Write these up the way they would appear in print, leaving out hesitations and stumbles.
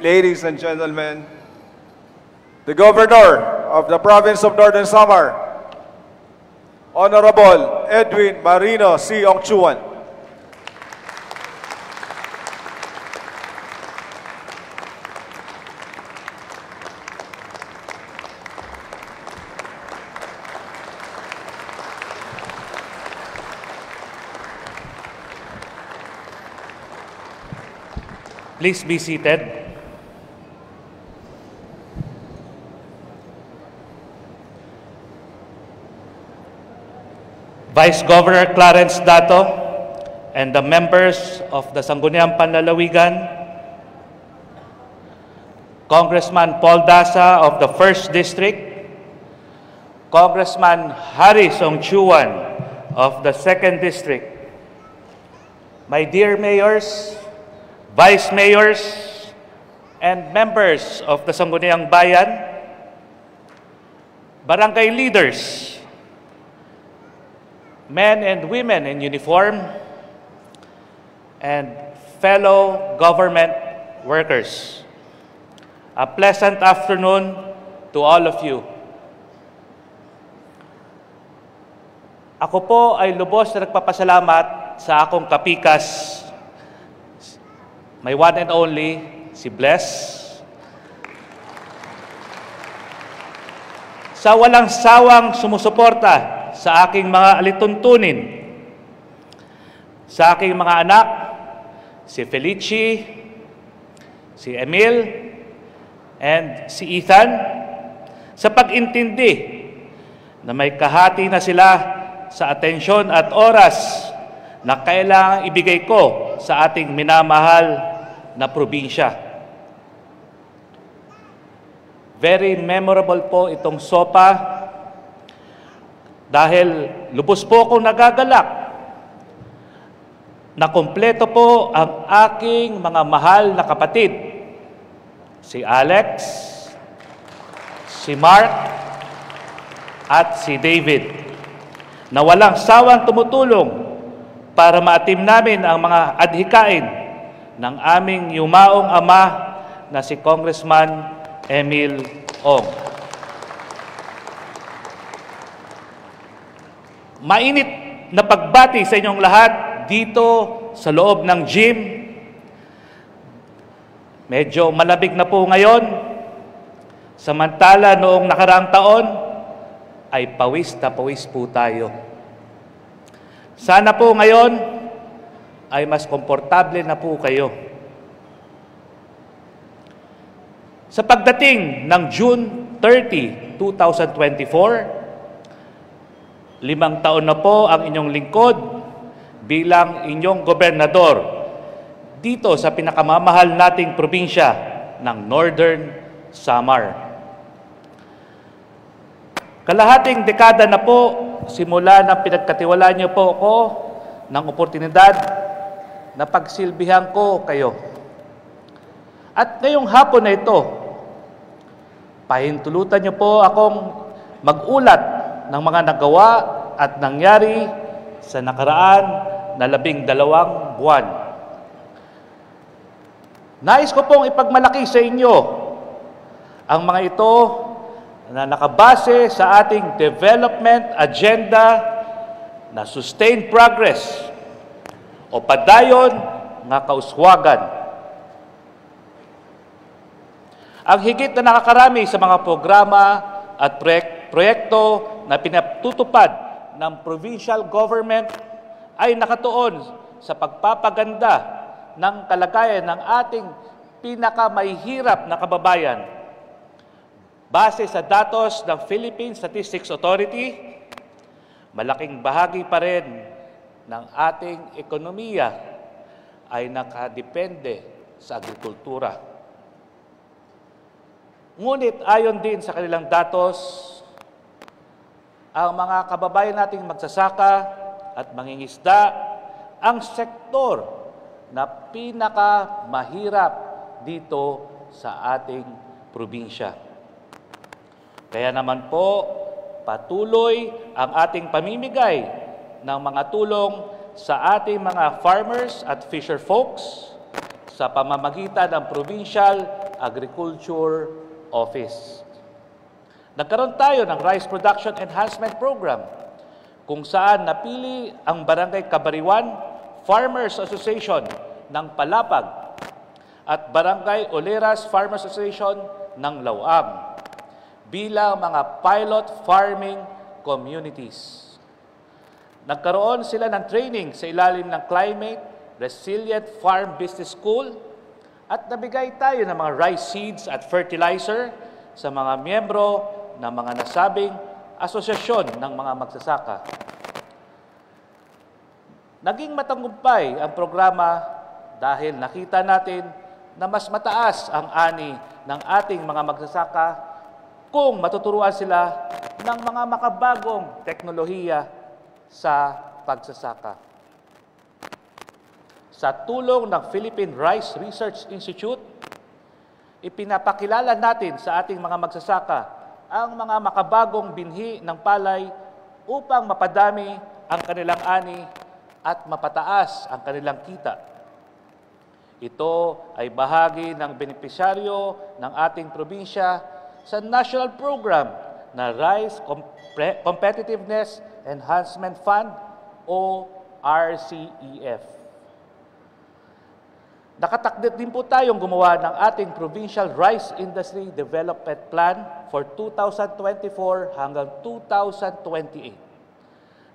ladies and gentlemen, the Governor of the Province of Northern Samar, Honorable Edwin Marino C. Ongchuan. Please be seated. Vice Governor Clarence Dato and the members of the Sangguniang Panlalawigan, Congressman Paul Dasa of the 1st District, Congressman Harris Ongchuan of the 2nd District, my dear mayors, vice mayors, and members of the Sangguniang Bayan, barangay leaders, men and women in uniform, and fellow government workers. A pleasant afternoon to all of you. Ako po ay lubos na nagpapasalamat sa akong kapikas, my one and only, si Bless, sa walang sawang sumusuporta sa aking mga alituntunin, sa aking mga anak, si Felici, si Emil, and si Ethan, sa pag-intindi na may kahati na sila sa atensyon at oras na kailangang ibigay ko sa ating minamahal na probinsya. Very memorable po itong sopa dahil lubos po akong nagagalak na kumpleto po ang aking mga mahal na kapatid, si Alex, si Mark, at si David, na walang sawang tumutulong para maatim namin ang mga adhikain ng aming yumaong ama na si Congressman Emil Ong. Mainit na pagbati sa inyong lahat dito sa loob ng gym. Medyo malamig na po ngayon. Samantala noong nakaraang taon ay pawis na pawis po tayo. Sana po ngayon ay mas komportable na po kayo. Sa pagdating ng June 30, 2024, 5 taon na po ang inyong lingkod bilang inyong gobernador dito sa pinakamamahal nating probinsya ng Northern Samar. Kalahating dekada na po simula na pinagkatiwalaan niyo po ako ng oportunidad na pagsilbihan ko kayo. At ngayong hapon na ito, pahintulutan niyo po akong mag-ulat ng mga nagawa at nangyari sa nakaraan na 12 buwan. Nais ko pong ipagmalaki sa inyo ang mga ito na nakabase sa ating development agenda na sustained progress o padayon nga kauswagan. Ang higit na nakakarami sa mga programa at proyekto na pinatutupad ng provincial government ay nakatuon sa pagpapaganda ng kalagayan ng ating pinakamahihirap na kababayan. Base sa datos ng Philippine Statistics Authority, malaking bahagi pa rin ng ating ekonomiya ay nakadepende sa agrikultura. Ngunit ayon din sa kanilang datos, ang mga kababayan nating magsasaka at mangingisda ang sektor na pinakamahirap dito sa ating probinsya. Kaya naman po, patuloy ang ating pamimigay ng mga tulong sa ating mga farmers at fisher folks sa pamamagitan ng Provincial Agriculture Office. Nagkaroon tayo ng Rice Production Enhancement Program kung saan napili ang Barangay Kabariwan Farmers Association ng Palapag at Barangay Oleras Farmers Association ng Lauam bilang mga pilot farming communities. Nagkaroon sila ng training sa ilalim ng Climate Resilient Farm Business School at nabigay tayo ng mga rice seeds at fertilizer sa mga miyembro ng mga nasabing asosasyon ng mga magsasaka. Naging matagumpay ang programa dahil nakita natin na mas mataas ang ani ng ating mga magsasaka kung matuturuan sila ng mga makabagong teknolohiya sa pagsasaka. Sa tulong ng Philippine Rice Research Institute, ipinapakilala natin sa ating mga magsasaka ang mga makabagong binhi ng palay upang mapadami ang kanilang ani at mapataas ang kanilang kita. Ito ay bahagi ng benepisyaryo ng ating probinsya sa national program na Rice Competitiveness Enhancement Fund o RCEF. Nakatakdit din po tayong gumawa ng ating Provincial Rice Industry Development Plan for 2024 hanggang 2028.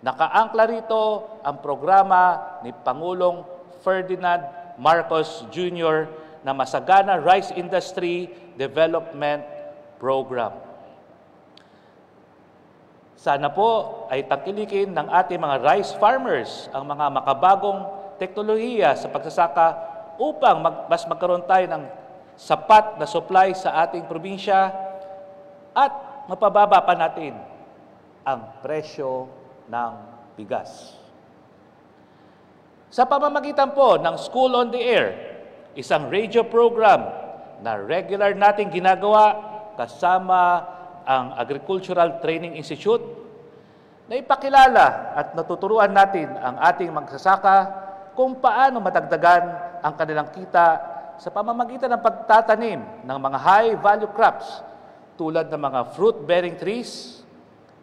Nakaangkla rito ang programa ni Pangulong Ferdinand Marcos Jr. na Masagana Rice Industry Development Program. Sana po ay tangkilikin ng ating mga rice farmers ang mga makabagong teknolohiya sa pagsasaka upang mas magkaroon tayo ng sapat na supply sa ating probinsya at mapababa pa natin ang presyo ng bigas. Sa pamamagitan po ng School on the Air, isang radio program na regular nating ginagawa kasama ang Agricultural Training Institute, na ipakilala at natuturuan natin ang ating magsasaka kung paano matagdagan ang kanilang kita sa pamamagitan ng pagtatanim ng mga high-value crops tulad ng mga fruit-bearing trees,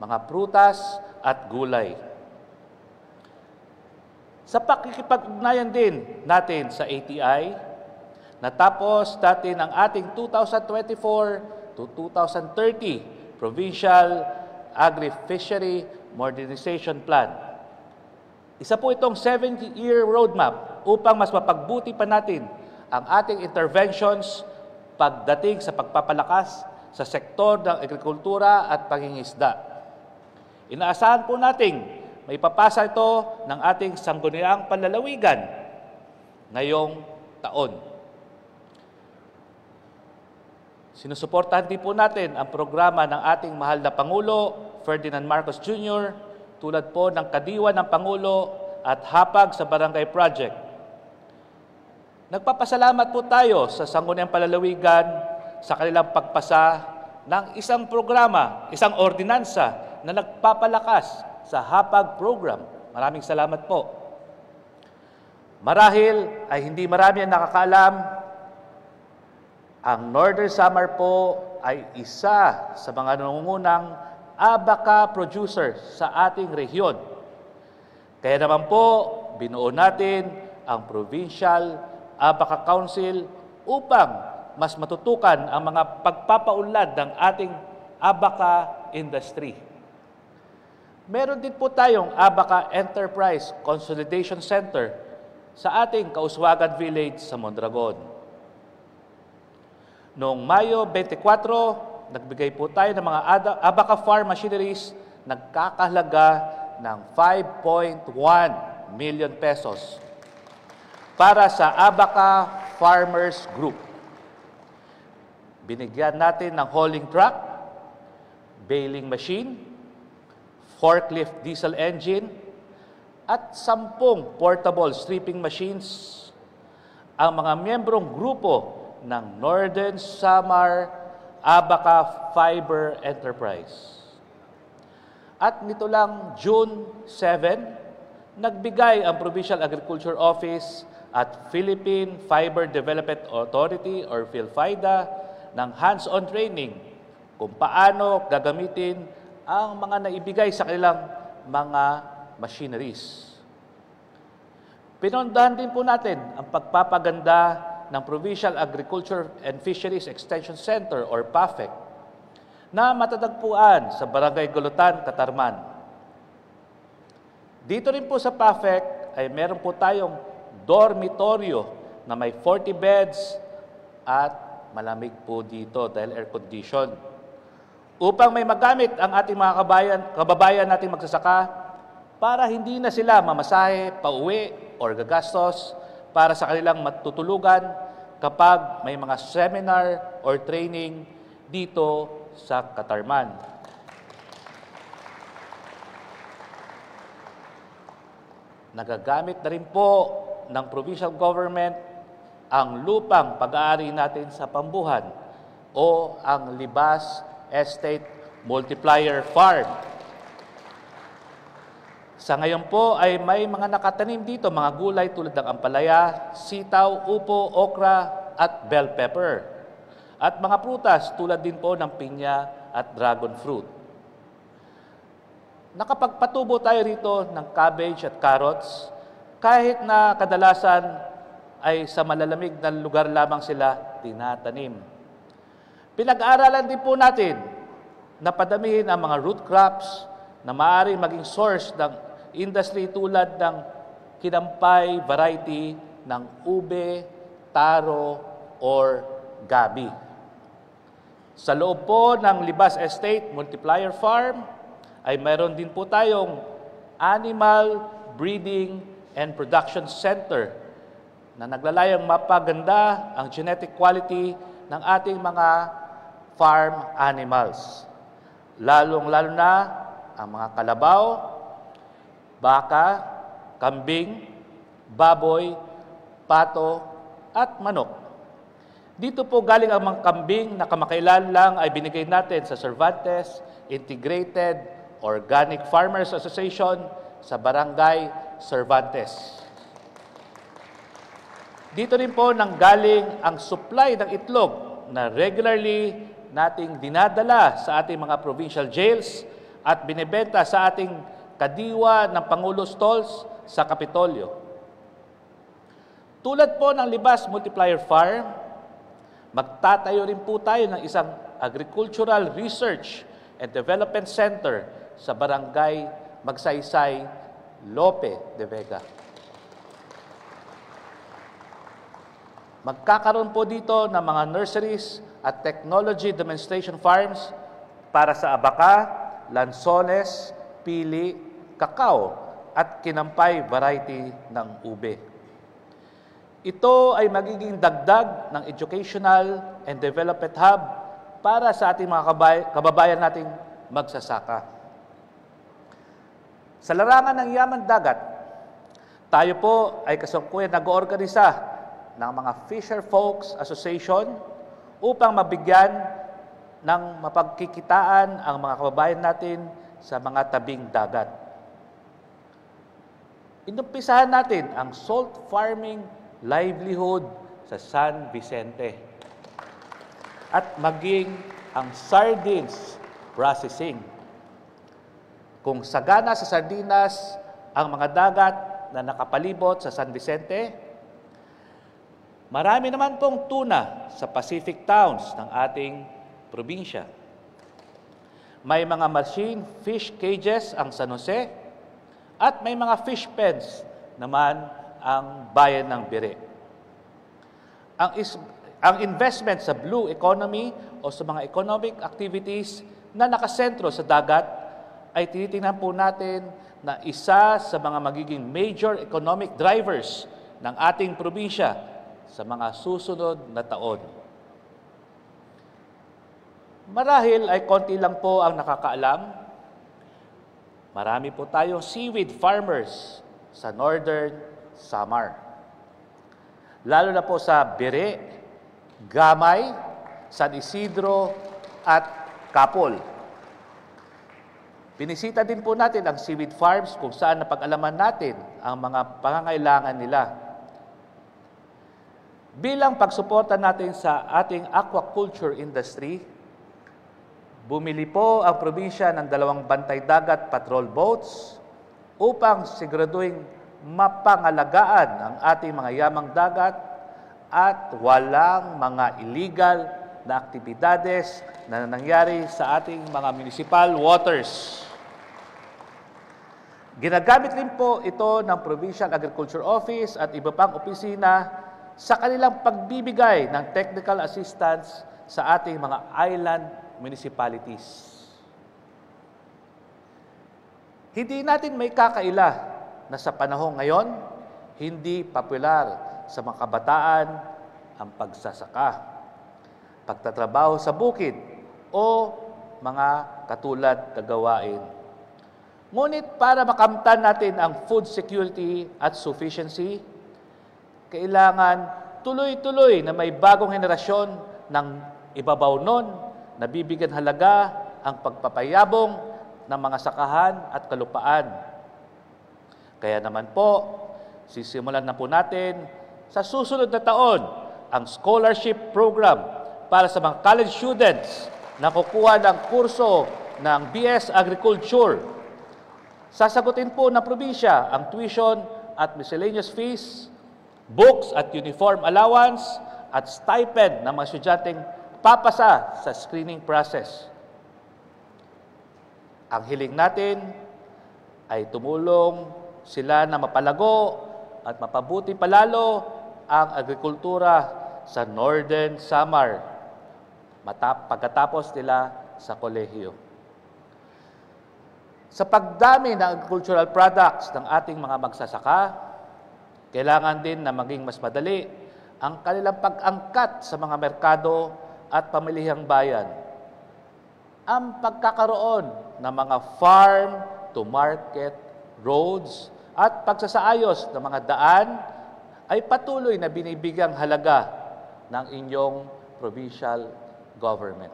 mga prutas at gulay. Sa pakikipag-ugnayan din natin sa ATI, natapos natin ang ating 2024 to 2030 Provincial Agri-Fishery Modernization Plan. Isa po itong 70-year roadmap upang mas mapagbuti pa natin ang ating interventions pagdating sa pagpapalakas sa sektor ng agrikultura at pangingisda. Inaasahan po nating may papasa ito ng ating sangguniang panlalawigan ngayong taon. Sinusuportahan din po natin ang programa ng ating mahal na Pangulo, Ferdinand Marcos Jr., tulad po ng Kadiwa ng Pangulo at Hapag sa Barangay Project. Nagpapasalamat po tayo sa Sangguniang Palalawigan sa kanilang pagpasa ng isang programa, isang ordinansa na nagpapalakas sa Hapag program. Maraming salamat po. Marahil ay hindi marami ang nakakaalam, ang Northern Samar po ay isa sa mga nangungunang abaca producer sa ating rehiyon. Kaya naman po, binuo natin ang Provincial Abaca Council upang mas matutukan ang mga pagpapaunlad ng ating abaca industry. Meron din po tayong Abaca Enterprise Consolidation Center sa ating Kauswagan Village sa Mondragon. Noong Mayo 24, nagbigay po tayo ng mga Abaca Farm Machineries nagkakahalaga ng 5.1 million pesos para sa Abaca Farmers Group. Binigyan natin ng hauling truck, baling machine, forklift diesel engine, at 10 portable stripping machines ang mga miyembrong grupo ng Northern Samar Abaca Fiber Enterprise. At nito lang June 7, nagbigay ang Provincial Agriculture Office at Philippine Fiber Development Authority or PhilFIDA ng hands-on training kung paano gagamitin ang mga naibigay sa kanilang mga machineries. Pinundahan din po natin ang pagpapaganda ng Provincial Agriculture and Fisheries Extension Center or PAFEC na matatagpuan sa Barangay Gulutan, Katarman. Dito rin po sa PAFEC ay meron po tayong dormitoryo na may 40 beds at malamig po dito dahil air condition. Upang may magamit ang ating mga kababayan nating magsasaka para hindi na sila mamasahe, pauwi, or gagastos para sa kanilang matutulugan kapag may mga seminar or training dito sa Katarman. Nagagamit na rin po ng provincial government ang lupang pag-aari natin sa Pambuhan o ang Libas Estate Multiplier Farm. Sa ngayon po ay may mga nakatanim dito, mga gulay tulad ng ampalaya, sitaw, upo, okra at bell pepper. At mga prutas tulad din po ng pinya at dragon fruit. Nakapagpatubo tayo rito ng cabbage at carrots kahit na kadalasan ay sa malalamig na lugar lamang sila tinatanim. Pinag-aaralan din po natin na padamihin ang mga root crops na maaaring maging source ng industry tulad ng kinampay variety ng ube, taro, or gabi. Sa loob po ng Libas Estate Multiplier Farm ay mayroon din po tayong Animal Breeding and Production Center na naglalayong mapaganda ang genetic quality ng ating mga farm animals. Lalong-lalo na ang mga kalabaw, baka, kambing, baboy, pato, at manok. Dito po galing ang mga kambing na kamakailan lang ay binigay natin sa Cervantes Integrated Organic Farmers Association sa Barangay Cervantes. Dito rin po nanggaling ang supply ng itlog na regularly nating dinadala sa ating mga provincial jails at binebenta sa ating kadiwa ng Pangulo Stalls sa Kapitolyo. Tulad po ng Libas Multiplier Farm, magtatayo rin po tayo ng isang Agricultural Research and Development Center sa Barangay Magsaysay, Lope de Vega. Magkakaroon po dito ng mga nurseries at technology demonstration farms para sa abaka, lansones, pili, kakao at kinampay variety ng ube. Ito ay magiging dagdag ng educational and development hub para sa ating mga kababayan nating magsasaka. Sa larangan ng yaman dagat, tayo po ay kasalukuyan nag-oorganisa ng mga Fisher Folks Association upang mabigyan ng mapagkikitaan ang mga kababayan natin sa mga tabing dagat. Inumpisahan natin ang salt farming livelihood sa San Vicente at maging ang sardines processing. Kung sagana sa sardinas ang mga dagat na nakapalibot sa San Vicente, marami naman pong tuna sa Pacific towns ng ating probinsya. May mga machine fish cages ang San Jose at may mga fish pens naman ang bayan ng Bire. Ang investment sa blue economy o sa mga economic activities na nakasentro sa dagat ay tinitingnan po natin na isa sa mga magiging major economic drivers ng ating probinsya sa mga susunod na taon. Marahil ay konti lang po ang nakakaalam. Marami po tayong seaweed farmers sa Northern Samar. Lalo na po sa Bire, Gamay, San Isidro at Kapol. Binisita din po natin ang seaweed farms kung saan napag-alaman natin ang mga pangangailangan nila. Bilang pagsuporta natin sa ating aquaculture industry, bumili po ang probinsya ng 2 bantay dagat patrol boats upang siguraduhin mapangalagaan ang ating mga yamang dagat at walang mga illegal na aktibidades na nangyari sa ating mga municipal waters. Ginagamit rin po ito ng Provincial Agriculture Office at iba pang opisina sa kanilang pagbibigay ng technical assistance sa ating mga island municipalities. Hindi natin may kakaila na sa panahon ngayon, hindi popular sa mga kabataan ang pagsasaka, pagtatrabaho sa bukid o mga katulad na gawain. Ngunit para makamtan natin ang food security at sufficiency, kailangan tuloy-tuloy na may bagong henerasyon ng ibabaw nun na bibigyan halaga ang pagpapayabong ng mga sakahan at kalupaan. Kaya naman po, sisimulan na po natin sa susunod na taon ang scholarship program para sa mga college students na kukuha ng kurso ng BS Agriculture. Sasagutin po ng probinsya ang tuition at miscellaneous fees, books at uniform allowance, at stipend ng mga estudyanteng papasa sa screening process. Ang hiling natin ay tumulong sila na mapalago at mapabuti palalo ang agrikultura sa Northern Samar pagkatapos nila sa kolehiyo. Sa pagdami ng agricultural products ng ating mga magsasaka, kailangan din na maging mas madali ang kanilang pag-angkat sa mga merkado at pamilihang bayan. Ang pagkakaroon ng mga farm-to-market roads at pagsasaayos ng mga daan ay patuloy na binibigyang halaga ng inyong provincial government.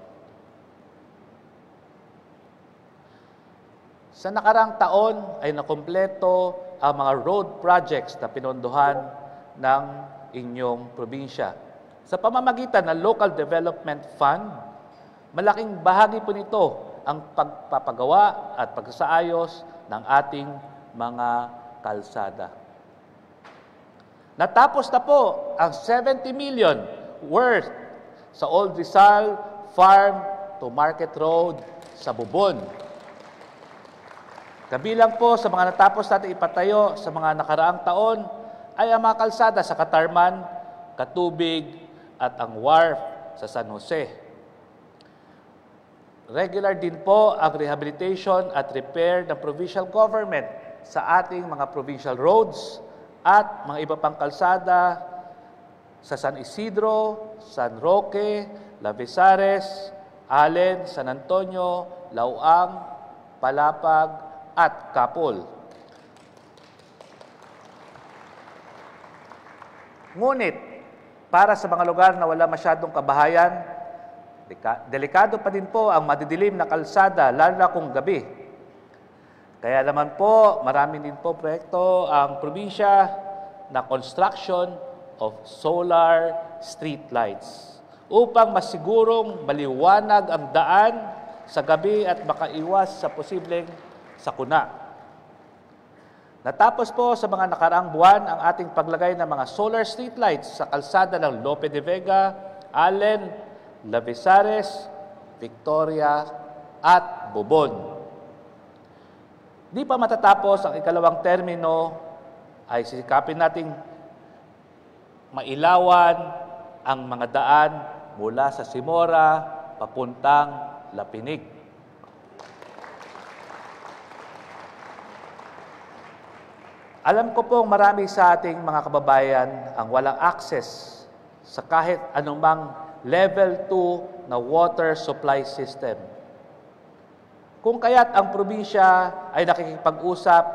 Sa nakarang taon ay nakumpleto ang mga road projects na pinondohan ng inyong probinsya. Sa pamamagitan ng Local Development Fund, malaking bahagi po nito ang pagpapagawa at pagsasaayos ng ating mga kalsada. Natapos na po ang 70 million worth sa Old Rizal Farm to Market Road sa Bubon. Kabilang po sa mga natapos natin ipatayo sa mga nakaraang taon ay ang mga kalsada sa Katarman, Katubig at ang wharf sa San Jose. Regular din po ang rehabilitation at repair ng provincial government sa ating mga provincial roads at mga iba pang kalsada sa San Isidro, San Roque, Lavezares, Allen, San Antonio, Lauang, Palapag at Kapol. Ngunit, para sa mga lugar na wala masyadong kabahayan, delikado pa din po ang madidilim na kalsada, lalo na kung gabi. Kaya naman po, marami din po proyekto ang probinsya na construction of solar street lights upang masigurong maliwanag ang daan sa gabi at makaiwas sa posibleng sakuna. Natapos po sa mga nakaraang buwan ang ating paglagay ng mga solar street lights sa kalsada ng Lope de Vega, Allen, Lavezares, Victoria at Bubon. Di pa matatapos ang ikalawang termino ay sisikapin nating mailawan ang mga daan mula sa Simora papuntang Lapinig. Alam ko pong marami sa ating mga kababayan ang walang access sa kahit anumang level 2 na water supply system. Kung kaya't ang probinsya ay nakikipag-usap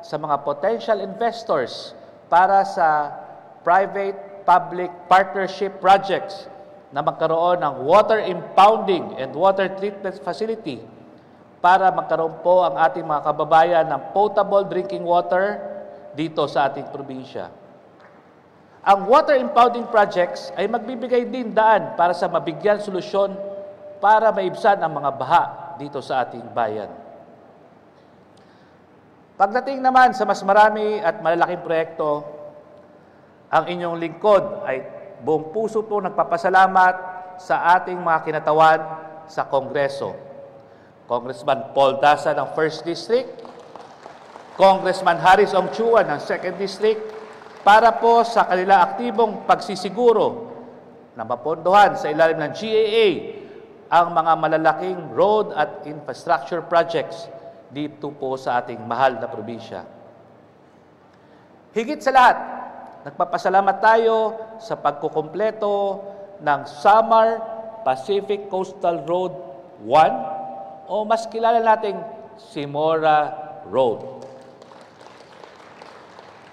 sa mga potential investors para sa private-public partnership projects na magkaroon ng water impounding and water treatment facility para magkaroon po ang ating mga kababayan ng potable drinking water dito sa ating probinsya. Ang water impounding projects ay magbibigay din daan para sa mabigyan solusyon para maibsan ang mga baha dito sa ating bayan. Pagdating naman sa mas marami at malalaking proyekto, ang inyong lingkod ay buong puso po nagpapasalamat sa ating mga kinatawan sa Kongreso. Congressman Paul Daza ng 1st District, Congressman Harris Ongchua ng 2nd District, para po sa kanila aktibong pagsisiguro na mapondohan sa ilalim ng GAA ang mga malalaking road at infrastructure projects dito po sa ating mahal na probinsya. Higit sa lahat, nagpapasalamat tayo sa pagkukumpleto ng Samar Pacific Coastal Road 1 o mas kilala nating Simora Road.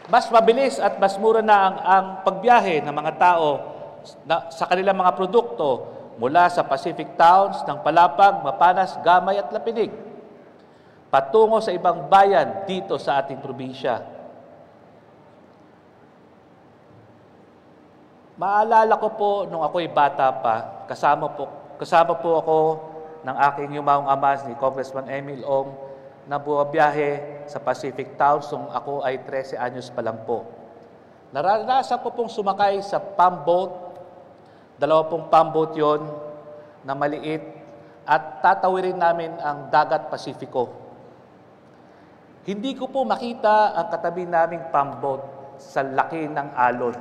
Mas mabilis at mas mura na ang pagbiyahe ng mga tao sa kanilang mga produkto mula sa Pacific towns ng Palapag, Mapanas, Gamay at Lapinig patungo sa ibang bayan dito sa ating probinsya. Maalala ko po nung ako'y bata pa, kasama po ako ng aking yumaong ama ni Congressman Emil Ong na buwabiyahe sa Pacific Towns nung ako ay 13 anyos pa lang po. Naranasan ko pong sumakay sa pump boat, 2 pump boat yon na maliit at tatawirin namin ang dagat Pasifiko. Hindi ko po makita ang katabi naming pump boat sa laki ng alon.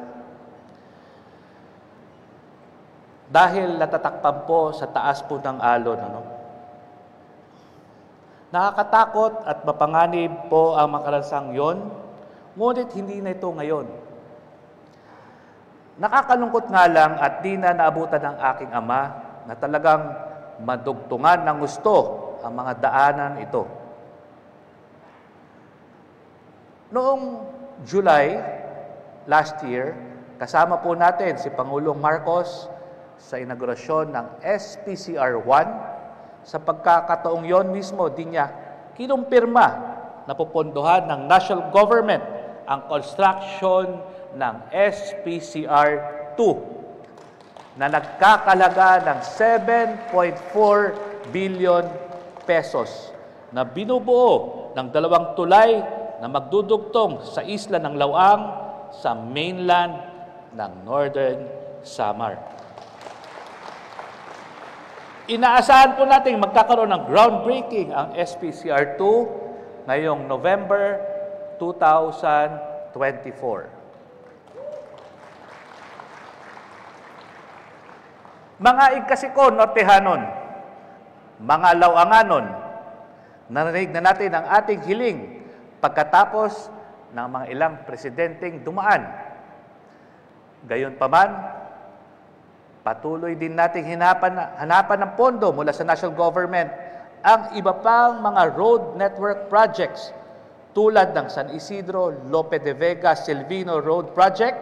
Dahil natatakpan po sa taas po ng alon. Nakakatakot at mapanganib po ang makaransang yon, ngunit hindi na ito ngayon. Nakakalungkot nga lang at di na naabutan ng aking ama na talagang madugtungan ng gusto ang mga daanan ito. Noong July last year, kasama po natin si Pangulong Marcos sa inaugurasyon ng SPCR-1. Sa pagkakataong yon mismo, di niya kinumpirma na pupondohan ng national government ang construction ng SPCR-2 na nagkakalaga ng 7.4 billion pesos na binubuo ng 2 tulay na magdudugtong sa isla ng Lawang sa mainland ng Northern Samar. Inaasahan po natin magkakaroon ng groundbreaking ang SPCR-2 ngayong November 2024. Mga igkasiko Nortehanon, mga Lawanganon, narinig na natin ang ating hiling pagkatapos ng mga ilang presidenteng dumaan. Gayunpaman, patuloy din nating hanapan ng pondo mula sa national government ang iba pang mga road network projects tulad ng San Isidro, Lope de Vega, Silvino Road Project,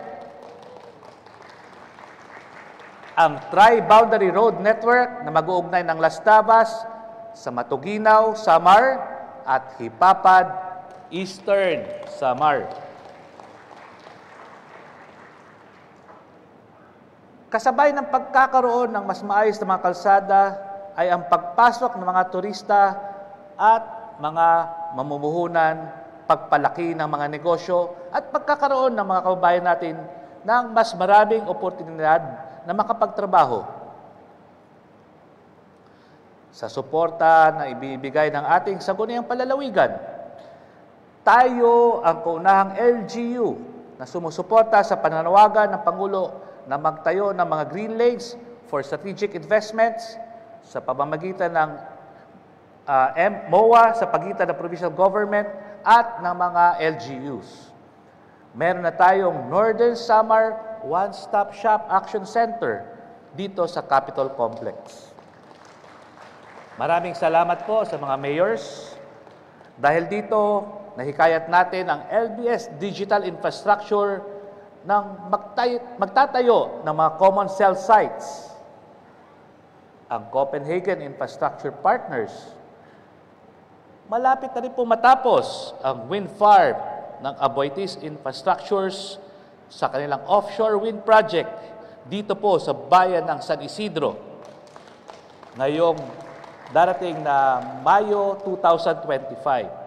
ang Tri-Boundary Road Network na mag-uugnay ng Las Tabas sa Matuginaw, Samar at Hipapad, Eastern Samar. Kasabay ng pagkakaroon ng mas maayos na mga kalsada ay ang pagpasok ng mga turista at mga mamumuhunan, pagpalaki ng mga negosyo at pagkakaroon ng mga kababayan natin ng mas maraming oportunidad na makapagtrabaho. Sa suporta na ibibigay ng ating sangguniang palalawigan, tayo ang kaunahang LGU na sumusuporta sa pananawagan ng Pangulo na magtayo ng mga green lanes for strategic investments sa pamamagitan ng MOA sa pagitan ng provincial government at ng mga LGUs. Meron na tayong Northern Samar One-Stop Shop Action Center dito sa Capitol Complex. Maraming salamat po sa mga mayors. Dahil dito, nahikayat natin ang LBS Digital Infrastructure ng magtatayo ng mga common cell sites. Ang Copenhagen Infrastructure Partners. Malapit na rin po matapos ang wind farm ng Aboitiz Infrastructures sa kanilang offshore wind project dito po sa bayan ng San Isidro ngayong darating na Mayo 2025.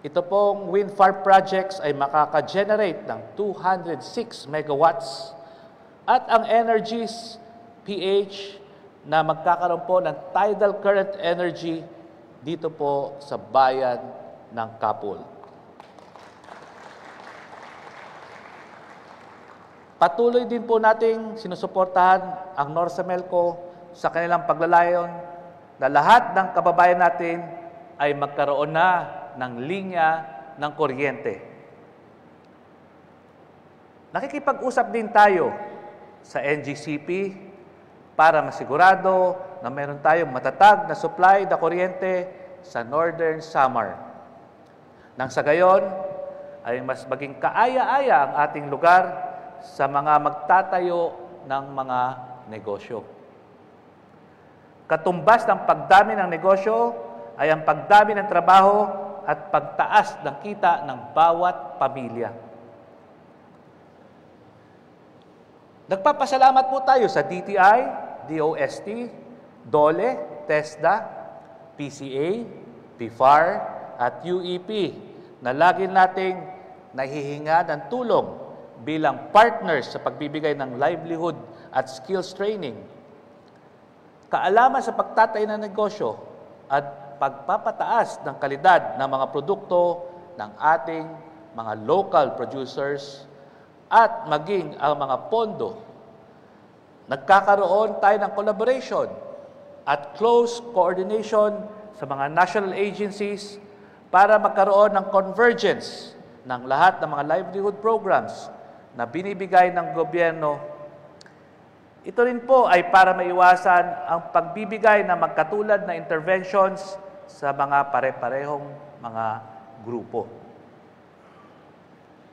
Ito pong wind farm projects ay makaka-generate ng 206 megawatts at ang Energies PH na magkakaroon po ng tidal current energy dito po sa bayan ng Kapul. Patuloy din po nating sinusuportahan ang Norsamelco sa kanilang paglalayon na lahat ng kababayan natin ay magkaroon na ng linya ng kuryente. Nakikipag-usap din tayo sa NGCP para masigurado na meron tayong matatag na supply na kuryente sa Northern Samar. Nang sa gayon ay mas maging kaaya-aya ang ating lugar sa mga magtatayo ng mga negosyo. Katumbas ng pagdami ng negosyo ay ang pagdami ng trabaho at pagtaas ng kita ng bawat pamilya. Nagpapasalamat po tayo sa DTI, DOST, DOLE, TESDA, PCA, PFAR, at UEP na lagi nating nahihinga ng tulong bilang partners sa pagbibigay ng livelihood at skills training, kaalaman sa pagtatay ng negosyo at pagpapataas ng kalidad ng mga produkto ng ating mga local producers at maging ang mga pondo. Nagkakaroon tayo ng collaboration at close coordination sa mga national agencies para magkaroon ng convergence ng lahat ng mga livelihood programs na binibigay ng gobyerno. Ito rin po ay para maiwasan ang pagbibigay ng magkatulad na interventions sa mga pare-parehong mga grupo.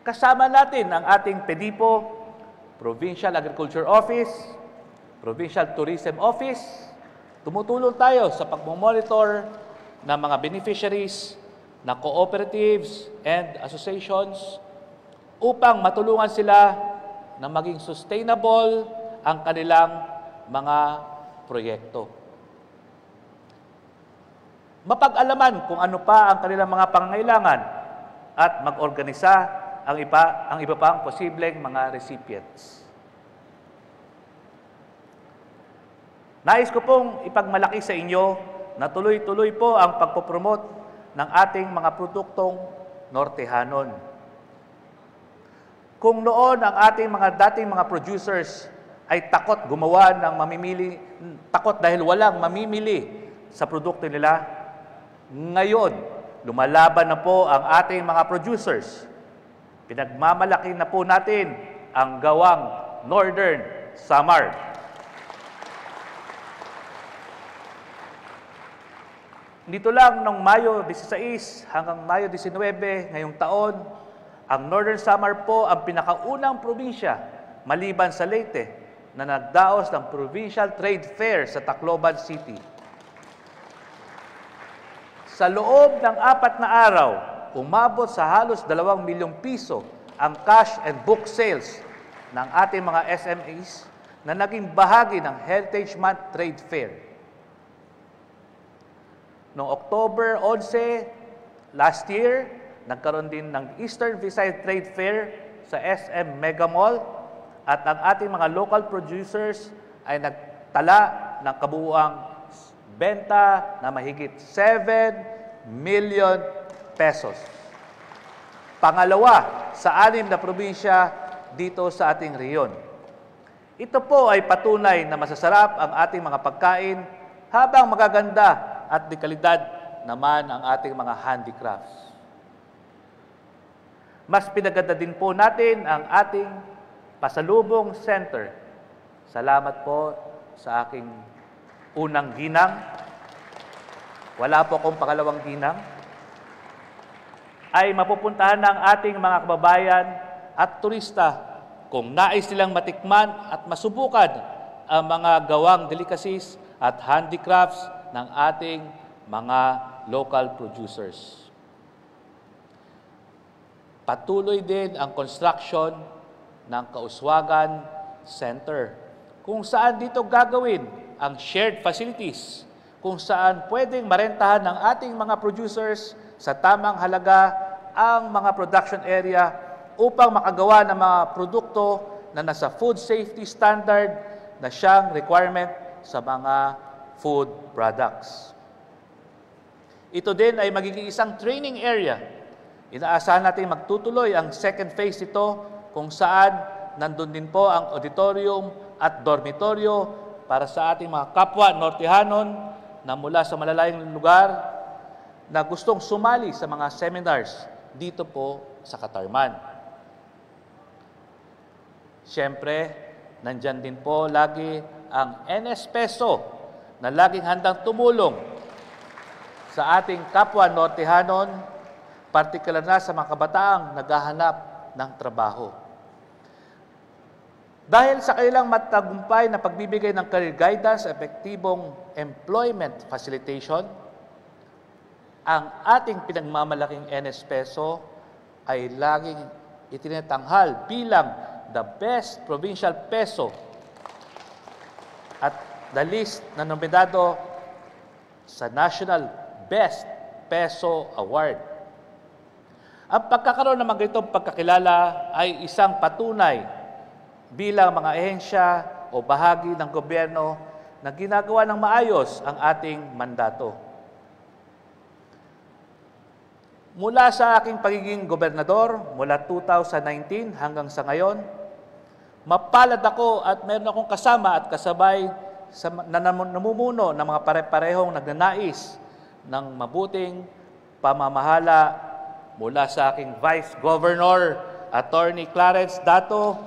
Kasama natin ang ating PEDIPO, Provincial Agriculture Office, Provincial Tourism Office. Tumutulong tayo sa pagmomonitor ng mga beneficiaries na cooperatives and associations upang matulungan sila na maging sustainable ang kanilang mga proyekto. Mapag-alaman kung ano pa ang kanilang mga pangangailangan at mag-organisa ang iba pang posibleng mga recipients. Nais ko pong ipagmalaki sa inyo na tuloy-tuloy po ang pagpopromote ng ating mga produktong Nortehanon. Kung noon ang ating mga dating mga producers ay takot gumawa ng takot dahil walang mamimili sa produkto nila, ngayon, lumalaban na po ang ating mga producers. Pinagmamalaki na po natin ang gawang Northern Samar. Dito lang noong Mayo 16 hanggang Mayo 19 ngayong taon, ang Northern Samar po ang pinakaunang probinsya, maliban sa Leyte, na nagdaos ng Provincial Trade Fair sa Tacloban City. Sa loob ng 4 na araw, umabot sa halos 2 milyong piso ang cash and book sales ng ating mga SMEs na naging bahagi ng Heritage Month Trade Fair. Noong October 11, last year, nagkaroon din ng Eastern Visayas Trade Fair sa SM Mega Mall at ang ating mga local producers ay nagtala ng kabuuang benta na mahigit 7 million pesos. Pangalawa sa 6 na probinsya dito sa ating rehiyon. Ito po ay patunay na masasarap ang ating mga pagkain habang magaganda at de kalidad naman ang ating mga handicrafts. Mas pinaganda din po natin ang ating pasalubong center. Salamat po sa aking unang ginang. Wala po akong pangalawang ginang. Ay mapupuntahan ng ating mga kababayan at turista kung nais nilang matikman at masubukan ang mga gawang delicacies at handicrafts ng ating mga local producers. Patuloy din ang construction ng Kauswagan Center, kung saan dito gagawin ang shared facilities, kung saan pwedeng marentahan ng ating mga producers sa tamang halaga ang mga production area upang makagawa ng mga produkto na nasa food safety standard na siyang requirement sa mga food products. Ito din ay magiging isang training area. Inaasahan natin magtutuloy ang second phase ito kung saan nandun din po ang auditorium at dormitoryo para sa ating mga kapwa Nortehanon na mula sa malalayong lugar na gustong sumali sa mga seminars dito po sa Katarman. Siyempre, nandyan din po lagi ang NS Peso na laging handang tumulong sa ating kapwa Nortehanon, partikular na sa mga kabataang naghahanap ng trabaho. Dahil sa kanilang matagumpay na pagbibigay ng career guidance, epektibong employment facilitation, ang ating pinagmamalaking NS Peso ay laging itinatanghal bilang the best provincial peso at the list na nominado sa National Best Peso Award. Ang pagkakaroon ng mga ganitong pagkakilala ay isang patunay bilang mga ehensya o bahagi ng gobyerno na ginagawa ng maayos ang ating mandato. Mula sa aking pagiging gobernador, mula 2019 hanggang sa ngayon, mapalad ako at meron akong kasama at kasabay na namumuno ng mga pare-parehong nagnanais ng mabuting pamamahala mula sa aking Vice Governor, Attorney Clarence Dato,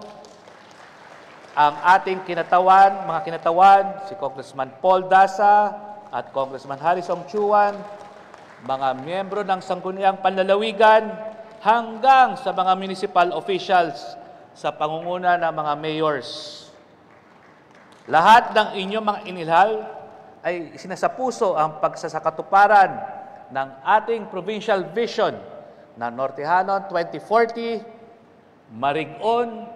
ang ating mga kinatawan, si Congressman Paul Dasa at Congressman Harrison Chuan, mga miyembro ng Sangguniang Panlalawigan, hanggang sa mga municipal officials sa pangunguna ng mga mayors. Lahat ng inyong mga inilhal ay sinasapuso ang pagsasakatuparan ng ating provincial vision na Nortehanon 2040, Marig-on,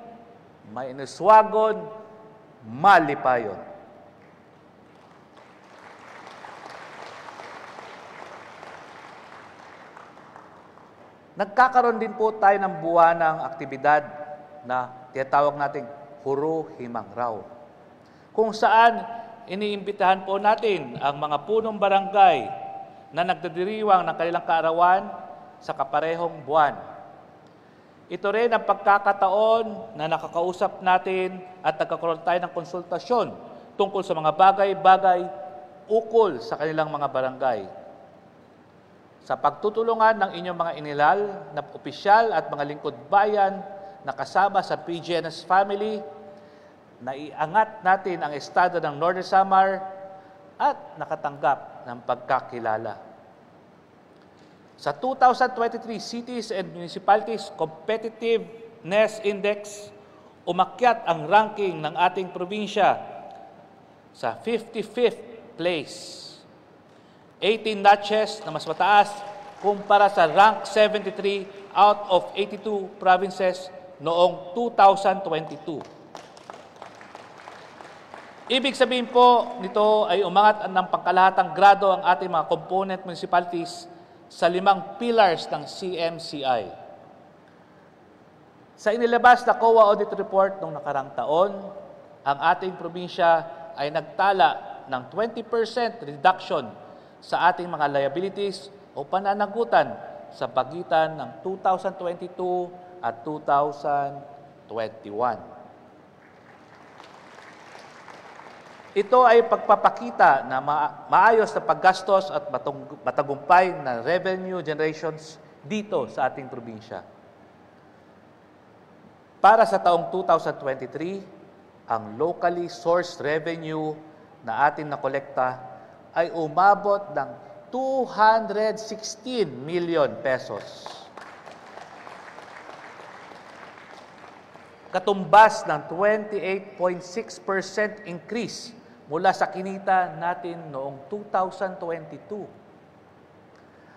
Mainuswagon, Malipayon. Nagkakaroon din po tayo ng buwanang aktibidad na tinatawag nating Huro Himang Raw, kung saan iniimbitahan po natin ang mga punong barangay na nagdadiriwang ng kanilang kaarawan sa kaparehong buwan. Ito rin ang pagkakataon na nakakausap natin at nagkakaroon tayo ng konsultasyon tungkol sa mga bagay-bagay ukol sa kanilang mga barangay. Sa pagtutulungan ng inyong mga inilal na opisyal at mga lingkod bayan na kasama sa PGNS family, naiangat natin ang estado ng Northern Samar at nakatanggap ng pagkakilala. Sa 2023 Cities and Municipalities Competitiveness Index, umakyat ang ranking ng ating probinsya sa 55th place. 18 notches na mas mataas kumpara sa rank 73 out of 82 provinces noong 2022. Ibig sabihin po nito ay umangat ng pangkalahatang grado ang ating mga component municipalities sa 5 pillars ng CMCI. Sa inilabas na COA Audit Report noong nakarang taon, ang ating probinsya ay nagtala ng 20% reduction sa ating mga liabilities o pananagutan sa pagitan ng 2022 at 2021. Ito ay pagpapakita na maayos na paggastos at matagumpay na revenue generations dito sa ating probinsya. Para sa taong 2023, ang locally sourced revenue na ating nakolekta ay umabot ng 216 million pesos. Katumbas ng 28.6% increase mula sa kinita natin noong 2022.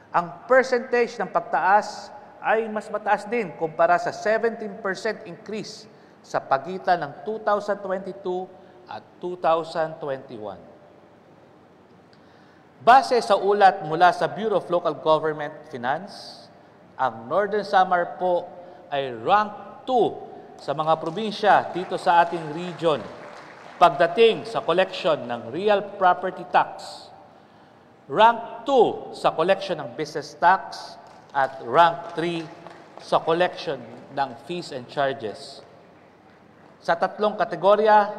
Ang percentage ng pagtaas ay mas mataas din kumpara sa 17% increase sa pagitan ng 2022 at 2021. Base sa ulat mula sa Bureau of Local Government Finance, ang Northern Samar po ay rank 2 sa mga probinsya dito sa ating region pagdating sa collection ng real property tax, rank 2 sa collection ng business tax, at rank 3 sa collection ng fees and charges. Sa tatlong kategorya,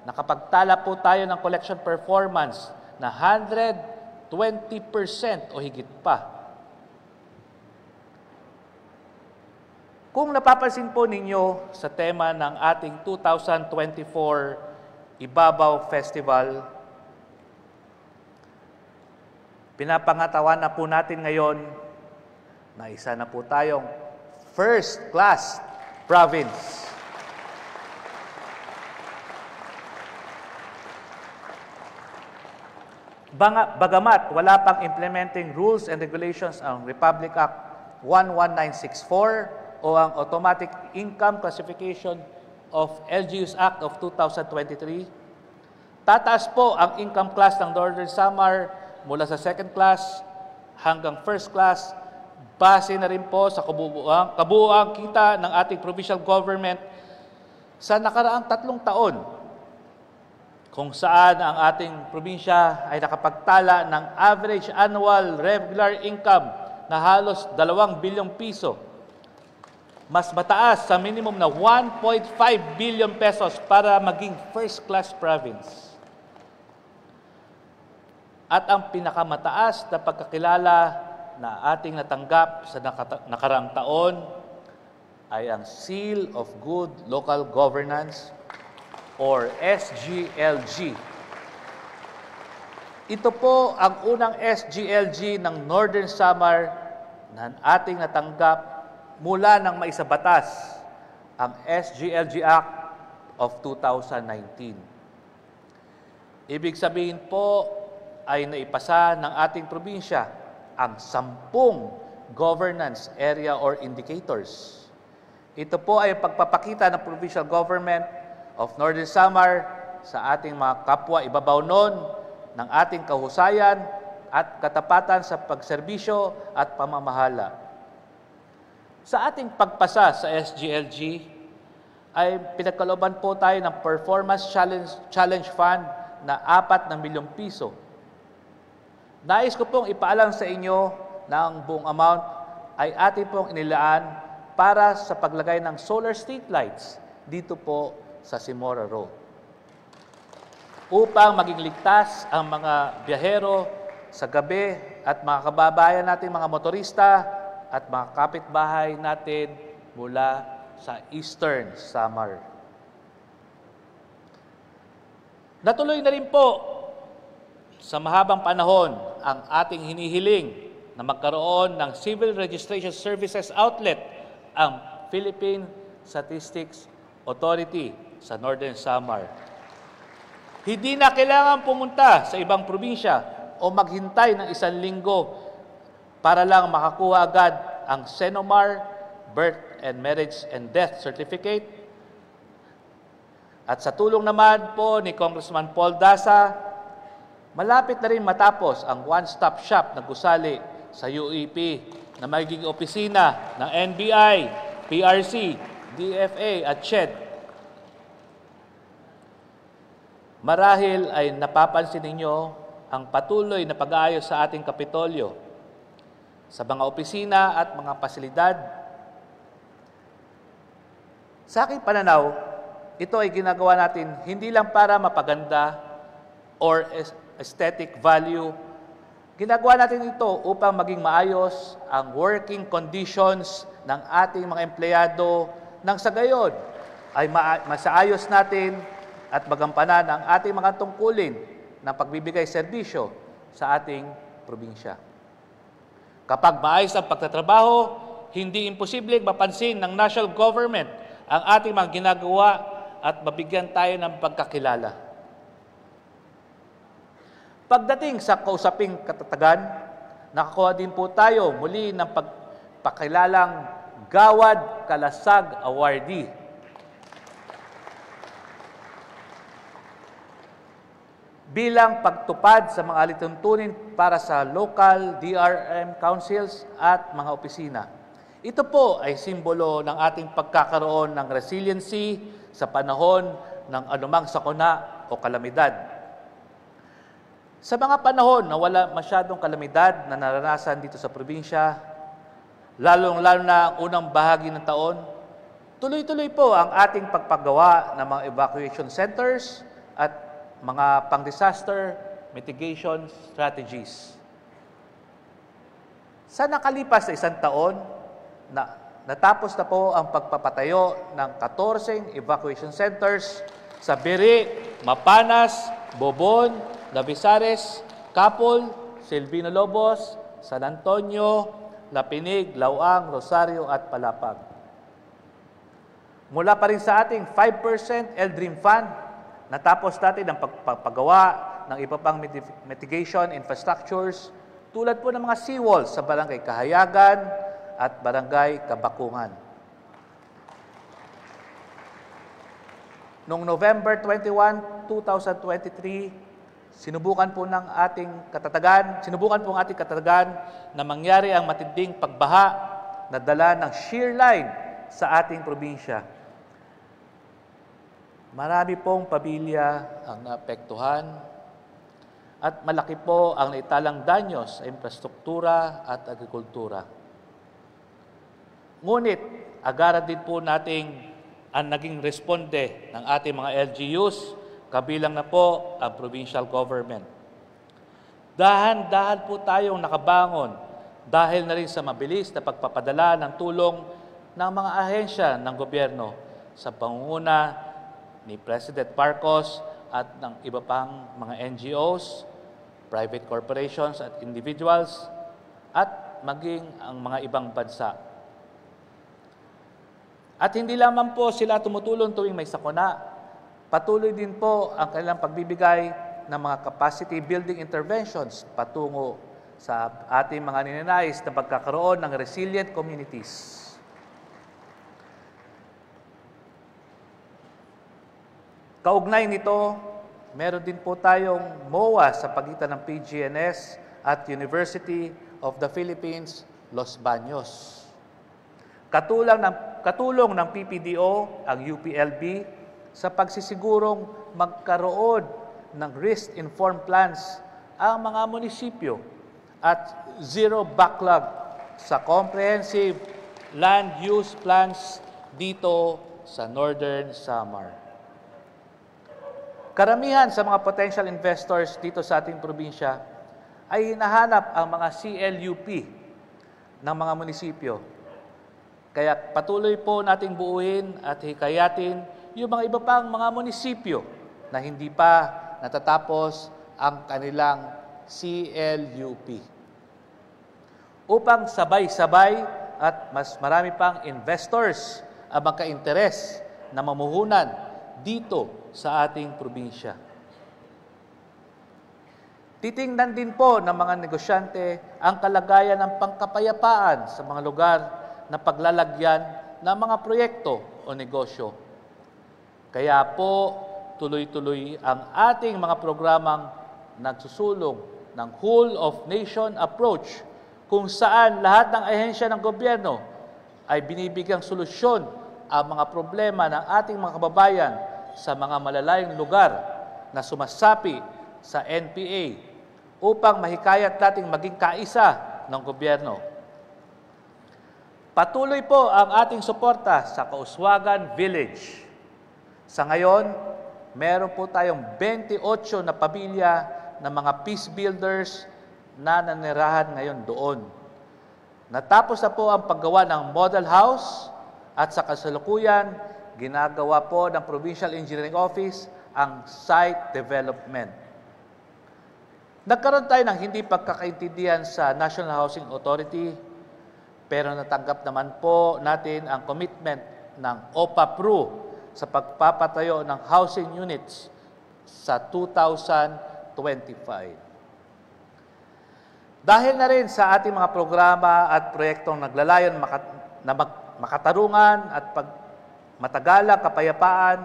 nakapagtala po tayo ng collection performance na 120% o higit pa. Kung napapansin po ninyo sa tema ng ating 2024 Ibabaw Festival, pinapangatawan na po natin ngayon na isa na po tayong first-class province. Bagamat wala pang implementing rules and regulations ang Republic Act 11964 o ang Automatic Income Classification of LGUs Act of 2023, tataas po ang income class ng Northern Samar mula sa second class hanggang first class, base na rin po sa kabuuang kita ng ating provincial government sa nakaraang 3 taon, kung saan ang ating probinsya ay nakapagtala ng average annual regular income na halos 2 bilyong piso, mas mataas sa minimum na 1.5 billion pesos para maging first-class province. At ang pinakamataas na pagkakilala na ating natanggap sa nakaraang taon ay ang Seal of Good Local Governance or SGLG. Ito po ang unang SGLG ng Northern Samar na ating natanggap mula nang maisabatas ang SGLG Act of 2019. Ibig sabihin po ay naipasa ng ating probinsya ang 10 governance area or indicators. Ito po ay pagpapakita ng provincial government of Northern Samar sa ating mga kapwa ibabaw nun ng ating kahusayan at katapatan sa pagserbisyo at pamamahala. Sa ating pagpasa sa SGLG, ay pinagkalooban po tayo ng Performance Challenge Fund na 4 milyong piso. Nais ko pong ipaalam sa inyo na ang buong amount ay ating pong inilaan para sa paglagay ng solar street lights dito po sa Simora Road, upang maging ligtas ang mga biyahero sa gabi at mga kababayan natin, mga motorista at mga kapitbahay natin mula sa Eastern Samar. Natuloy na rin po sa mahabang panahon ang ating hinihiling na magkaroon ng Civil Registration Services Outlet ang Philippine Statistics Authority sa Northern Samar. Hindi na kailangan pumunta sa ibang probinsya o maghintay ng 1 linggo para lang makakuha agad ang Senomar Birth and Marriage and Death Certificate. At sa tulong naman po ni Congressman Paul Dasa, malapit na rin matapos ang one-stop shop na gusali sa UEP na magiging opisina ng NBI, PRC, DFA at SHED. Marahil ay napapansin ninyo ang patuloy na pag-aayos sa ating Kapitolyo, sa mga opisina at mga pasilidad. Sa aking pananaw, ito ay ginagawa natin hindi lang para mapaganda or aesthetic value. Ginagawa natin ito upang maging maayos ang working conditions ng ating mga empleyado nang sa gayon ay masaayos natin at magampanan ang ating mga tungkulin ng pagbibigay serbisyo sa ating probinsya. Kapag maayos ang pagtatrabaho, hindi imposibleng mapansin ng national government ang ating mga ginagawa at mabigyan tayo ng pagkakilala. Pagdating sa kausaping katatagan, nakakuha din po tayo muli ng pakilalang Gawad Kalasag Awardee. Bilang pagtupad sa mga alituntunin para sa local DRM councils at mga opisina. Ito po ay simbolo ng ating pagkakaroon ng resiliency sa panahon ng anumang sakuna o kalamidad. Sa mga panahon na wala masyadong kalamidad na naranasan dito sa probinsya, lalong-lalo na ang unang bahagi ng taon, tuloy-tuloy po ang ating pagpagawa ng mga evacuation centers at mga pang-disaster mitigation strategies. Sa nakalipas na isang taon, natapos na po ang pagpapatayo ng 14 evacuation centers sa Biri, Mapanas, Bobon, Labisares, Capol, Silvino Lobos, San Antonio, Lapinig, Lauang, Rosario at Palapag. Mula pa rin sa ating 5% LDREAM Fund, natapos natin ang pagpagawa ng iba pang mitigation infrastructures tulad po ng mga seawalls sa Barangay Kahayagan at Barangay Kabakungan. Noong November 21, 2023, sinubukan po ang ating katatagan na mangyari ang matinding pagbaha na dala ng shear line sa ating probinsya. Marami pong pamilya ang naapektuhan at malaki po ang naitalang danyos sa infrastruktura at agrikultura. Ngunit, agaran din po nating ang naging responde ng ating mga LGUs, kabilang na po ang provincial government. Dahan-dahan po tayong nakabangon dahil na rin sa mabilis na pagpapadala ng tulong ng mga ahensya ng gobyerno sa pangunguna ni President Marcos at ng iba pang mga NGOs, private corporations at individuals, at maging ang mga ibang bansa. At hindi lamang po sila tumutulong tuwing may sakuna, patuloy din po ang kanilang pagbibigay ng mga capacity building interventions patungo sa ating mga ninanais na pagkakaroon ng resilient communities. Kaugnay nito, meron din po tayong MOA sa pagitan ng PGNS at University of the Philippines, Los Baños. Katulong ng PPDO, ang UPLB, sa pagsisigurong magkaroon ng risk-informed plans ang mga munisipyo at zero backlog sa comprehensive land use plans dito sa Northern Samar. Karamihan sa mga potential investors dito sa ating probinsya ay hinahanap ang mga CLUP ng mga munisipyo. Kaya patuloy po nating buuin at hikayatin yung mga iba pang mga munisipyo na hindi pa natatapos ang kanilang CLUP. Upang sabay-sabay at mas marami pang investors ang magka-interes na mamuhunan dito sa ating probinsya. Titingnan din po ng mga negosyante ang kalagayan ng pangkapayapaan sa mga lugar na paglalagyan ng mga proyekto o negosyo. Kaya po, tuloy-tuloy ang ating mga programang nagsusulong ng whole of nation approach kung saan lahat ng ahensya ng gobyerno ay binibigyang solusyon ang mga problema ng ating mga kababayan sa mga malalayong lugar na sumasapi sa NPA upang mahikayat nating maging kaisa ng gobyerno. Patuloy po ang ating suporta sa Kauswagan Village. Sa ngayon, meron po tayong 28 na pamilya ng mga peace builders na nanirahan ngayon doon. Natapos na po ang paggawa ng model house at sa kasalukuyan, ginagawa po ng Provincial Engineering Office ang site development. Nagkaroon tayo ng hindi pagkakaintindihan sa National Housing Authority, pero natanggap naman po natin ang commitment ng OPA-PRU sa pagpapatayo ng housing units sa 2025. Dahil na rin sa ating mga programa at proyektong naglalayon makatarungan at matagalang kapayapaan,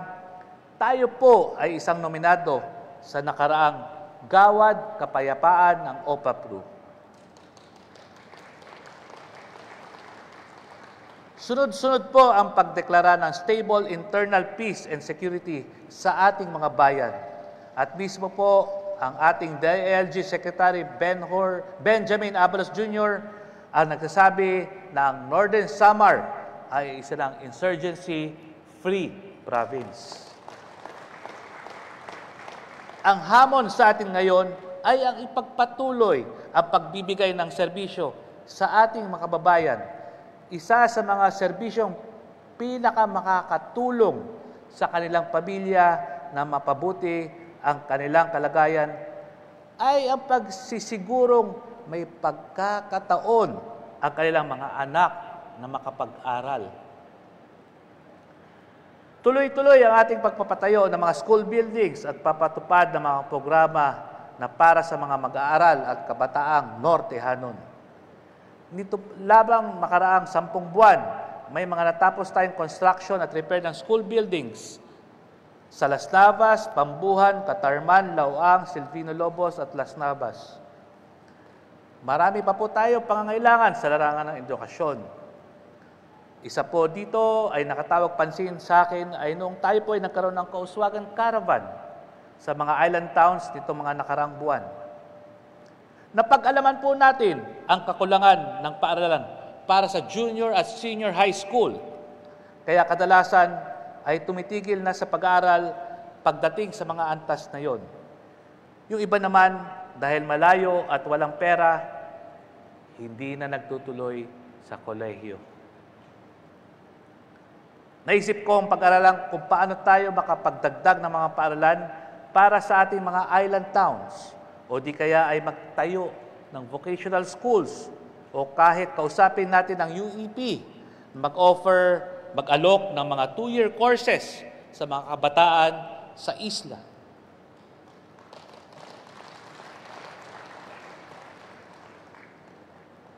tayo po ay isang nominado sa nakaraang Gawad Kapayapaan ng OPAPRU. Sunod-sunod po ang pagdeklara ng stable internal peace and security sa ating mga bayan. At mismo po ang ating DILG Secretary Benjamin Abalos Jr. ang nagsasabi na ang Northern Samar ay isa ng insurgency-free province. Ang hamon sa atin ngayon ay ang ipagpatuloy ang pagbibigay ng serbisyo sa ating mga kababayan. Isa sa mga serbisyong pinakamakakatulong sa kanilang pamilya na mapabuti ang kanilang kalagayan ay ang pagsisigurong may pagkakataon ang kanilang mga anak na makapag-aral. Tuloy-tuloy ang ating pagpapatayo ng mga school buildings at papatupad ng mga programa na para sa mga mag-aaral at kabataang Nortehanon. Nito labang makaraang 10 buwan, may mga natapos tayong construction at repair ng school buildings sa Las Navas, Pambuhan, Catarman, Lauang, Silvino Lobos at Las Navas. Marami pa po tayo pangangailangan sa larangan ng edukasyon. Isa po dito ay nakatawag pansin sa akin ay noong tayo po ay nagkaroon ng Kauswagan Caravan sa mga island towns nito mga nakarang buwan. Napag-alaman po natin ang kakulangan ng paaralan para sa junior at senior high school. Kaya kadalasan ay tumitigil na sa pag-aaral pagdating sa mga antas na yon. Yung iba naman, dahil malayo at walang pera, hindi na nagtutuloy sa kolehiyo. Naisip ko ang pag-aralan kung paano tayo makapagdagdag ng mga paaralan para sa ating mga island towns o di kaya ay magtayo ng vocational schools o kahit kausapin natin ang UEP mag-alok ng mga 2-year courses sa mga kabataan sa isla.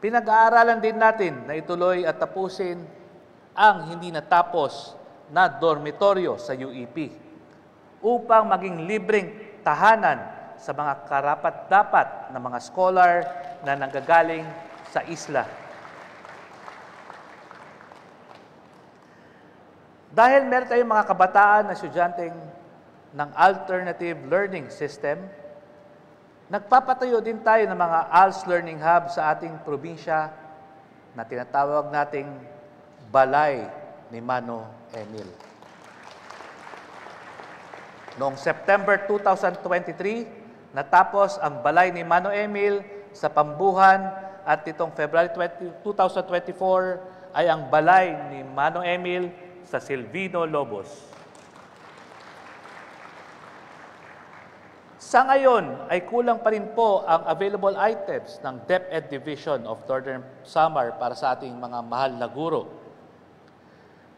Pinag-aaralan din natin na ituloy at tapusin ang hindi natapos na dormitoryo sa UEP upang maging libreng tahanan sa mga karapat-dapat na mga scholar na nanggagaling sa isla. Dahil meron tayong mga kabataan na estudyanteng ng alternative learning system, nagpapatayo din tayo ng mga ALS Learning Hub sa ating probinsya na tinatawag nating Balay ni Mano Emil. Noong September 2023, natapos ang Balay ni Mano Emil sa Pambuhan at itong February 2024 ay ang Balay ni Mano Emil sa Silvino Lobos. Sa ngayon ay kulang pa rin po ang available items ng DepEd Division of Northern Samar para sa ating mga mahal na guro.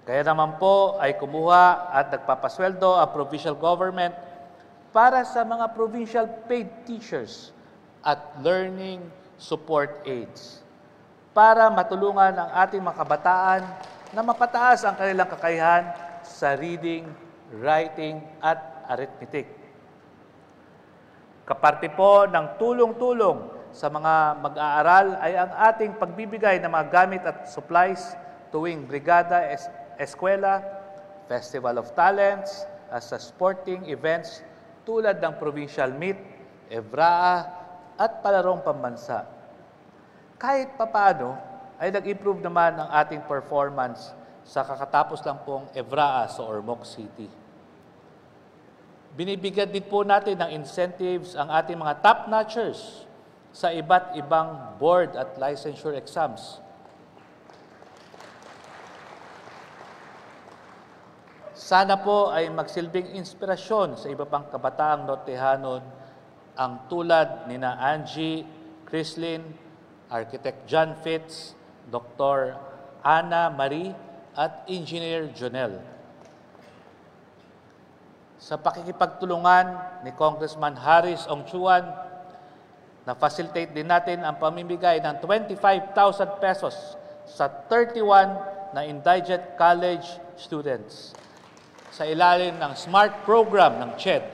Kaya naman po ay kumuha at nagpapasweldo ang provincial government para sa mga provincial paid teachers at learning support aides para matulungan ang ating mga kabataan na mapataas ang kanilang kakayahan sa reading, writing, at arithmetic. Kaparte po ng tulong-tulong sa mga mag-aaral ay ang ating pagbibigay ng mga gamit at supplies tuwing Brigada Eskwela, Festival of Talents, at sa sporting events tulad ng Provincial Meet, Evraa, at palarong pambansa. Kahit papaano, ay nag-improve naman ang ating performance sa kakatapos lang pong Evraa sa Ormoc City. Binibigyan din po natin ng incentives ang ating mga top-notchers sa iba't ibang board at licensure exams. Sana po ay magsilbing inspirasyon sa iba pang kabataang Nortehanon ang tulad ni na Angie, Chrislyn, Architect John Fitz, Dr. Ana Marie at Engineer Jonel. Sa pakikipagtulungan ni Congressman Harris Ongchuan, Na-facilitate din natin ang pamimigay ng 25,000 pesos sa 31 na indigent college students sa ilalim ng SMART program ng CHED.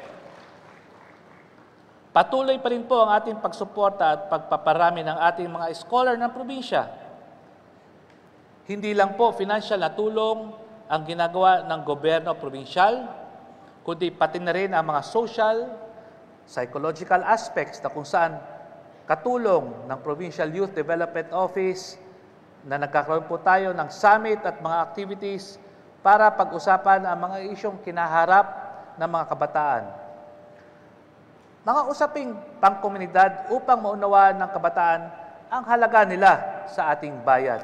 Patuloy pa rin po ang ating pagsuporta at pagpaparami ng ating mga scholar ng probinsya. Hindi lang po financial na tulong ang ginagawa ng gobyerno probinsyal, kundi pati na rin ang mga social, psychological aspects na kung saan katulong ng Provincial Youth Development Office na nagkakaroon po tayo ng summit at mga activities para pag-usapan ang mga isyong kinaharap ng mga kabataan. Mga usaping pangkomunidad upang maunawaan ng kabataan ang halaga nila sa ating bayan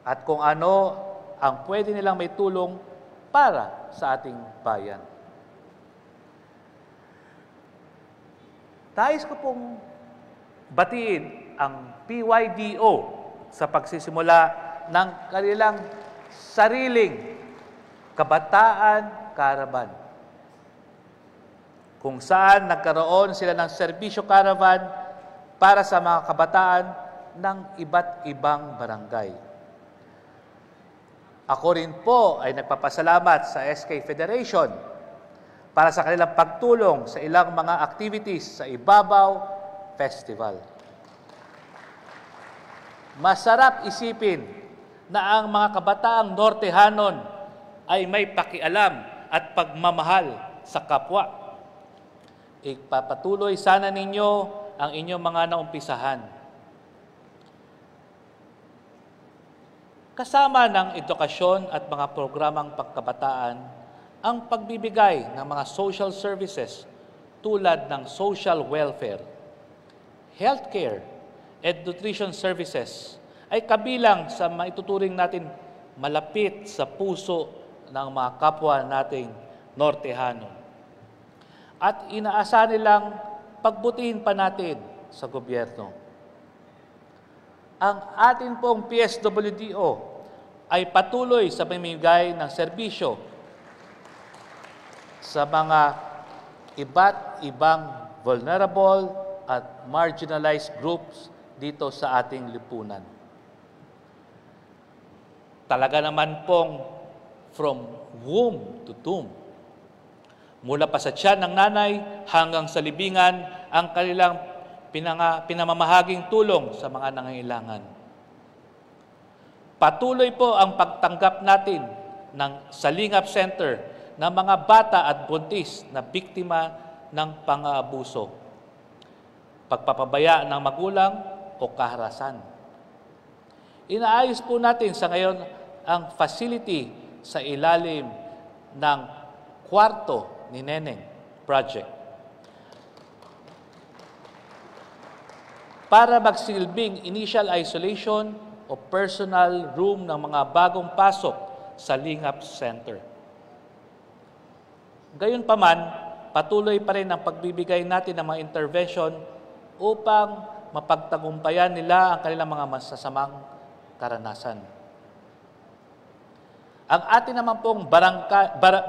at kung ano ang pwede nilang may tulong para sa ating bayan. Nais ko pong batiin ang PYDO sa pagsisimula ng kanilang sariling Kabataan Caravan, kung saan nagkaroon sila ng serbisyo caravan para sa mga kabataan ng iba't ibang barangay. Ako rin po ay nagpapasalamat sa SK Federation para sa kanilang pagtulong sa ilang mga activities sa Ibabaw Festival. Masarap isipin na ang mga kabataang Nortehanon ay may pakialam at pagmamahal sa kapwa. Ipapatuloy sana ninyo ang inyong mga naumpisahan. Kasama ng edukasyon at mga programang pagkabataan ang pagbibigay ng mga social services tulad ng social welfare, healthcare, and nutrition services ay kabilang sa maituturing natin malapit sa puso ng mga kapwa nating Nortehano. At inaasa nilang pagbutihin pa natin sa gobyerno. Ang atin pong PSWDO ay patuloy sa pamimigay ng serbisyo sa mga iba't ibang vulnerable at marginalized groups dito sa ating lipunan. Talaga naman pong from womb to tomb. Mula pa sa tiyan ng nanay hanggang sa libingan ang kanilang pinamamahaging tulong sa mga nangangailangan. Patuloy po ang pagtanggap natin ng Salingap Center ng mga bata at buntis na biktima ng pang-aabuso, pagpapabaya ng magulang o kaharasan. Inaayos po natin sa ngayon ang facility sa ilalim ng Kwarto ni Neneng Project para magsilbing initial isolation o personal room ng mga bagong pasok sa Lingap Center. Gayunpaman, patuloy pa rin ang pagbibigay natin ng mga intervention upang mapagtagumpayan nila ang kanilang mga masasamang karanasan. Ang atin naman pong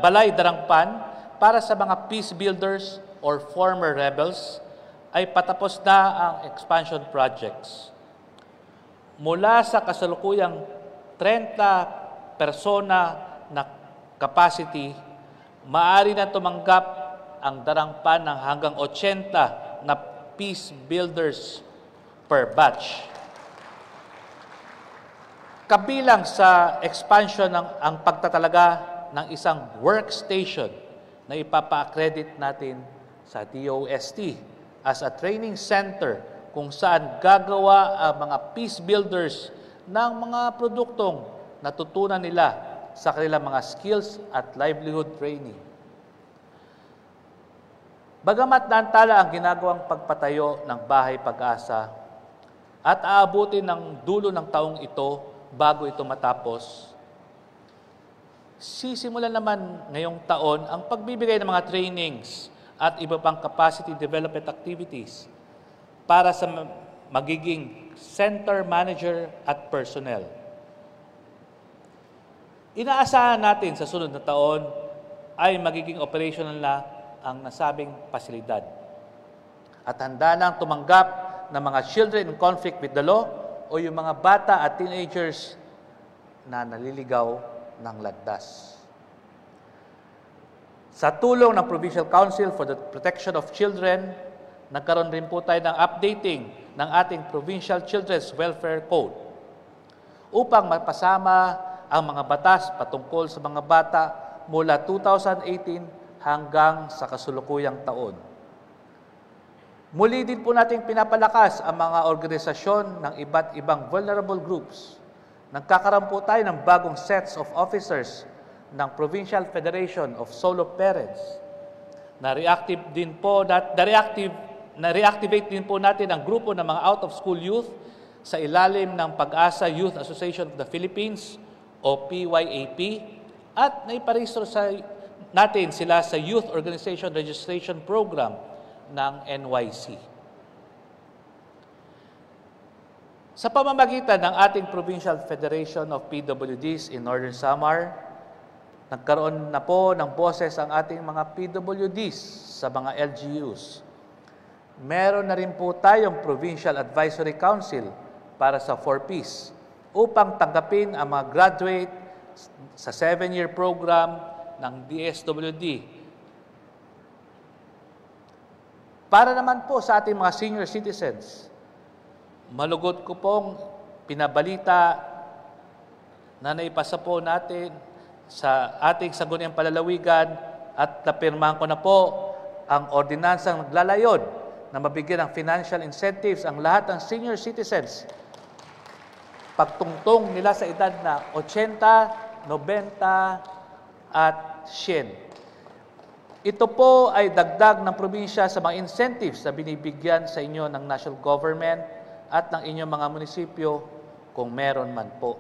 Balay Darangpan para sa mga peace builders or former rebels ay patapos na ang expansion projects. Mula sa kasalukuyang 30 persona na capacity, maaari na tumanggap ang Darangpan ng hanggang 80 na peace builders per batch. Kabilang sa expansion ang pagtatalaga ng isang workstation na ipapa-accredit natin sa DOST as a training center kung saan gagawa ang mga peace builders ng mga produktong natutunan nila sa kanilang mga skills at livelihood training. Bagamat naantala ang ginagawang pagpatayo ng Bahay Pag-asa at aabutin ng dulo ng taong ito bago ito matapos, sisimulan naman ngayong taon ang pagbibigay ng mga trainings at iba pang capacity development activities para sa magiging center manager at personnel. Inaasahan natin sa sunod na taon ay magiging operational na ang nasabing pasilidad at handa nang tumanggap ng mga children in conflict with the law o yung mga bata at teenagers na naliligaw ng landas. Sa tulong ng Provincial Council for the Protection of Children, nagkaroon rin po tayo ng updating ng ating Provincial Children's Welfare Code upang mapasama ang mga batas patungkol sa mga bata mula 2018 hanggang sa kasulukuyang taon. Muli din po nating pinapalakas ang mga organisasyon ng iba't ibang vulnerable groups. Nagkakaroon po tayo ng bagong sets of officers ng Provincial Federation of Solo Parents. Na-reactivate din po natin ang grupo ng mga out-of-school youth sa ilalim ng Pag-asa Youth Association of the Philippines o PYAP at naiparehistro natin sila sa Youth Organization Registration Program ng NYC. Sa pamamagitan ng ating Provincial Federation of PWDs in Northern Samar, nagkaroon na po ng boses ang ating mga PWDs sa mga LGUs. Meron na rin po tayong Provincial Advisory Council para sa 4Ps upang tanggapin ang mga graduate sa 7-year program ng DSWD. Para naman po sa ating mga senior citizens, malugod ko pong pinabalita na naipasa po natin sa ating sangguniang palalawigan at napirmahan ko na po ang ordinansang naglalayon na mabigyan ng financial incentives ang lahat ng senior citizens pagtungtong nila sa edad na 80, 90 at 100. Ito po ay dagdag ng probinsya sa mga incentives na binibigyan sa inyo ng national government at ng inyong mga munisipyo kung meron man po.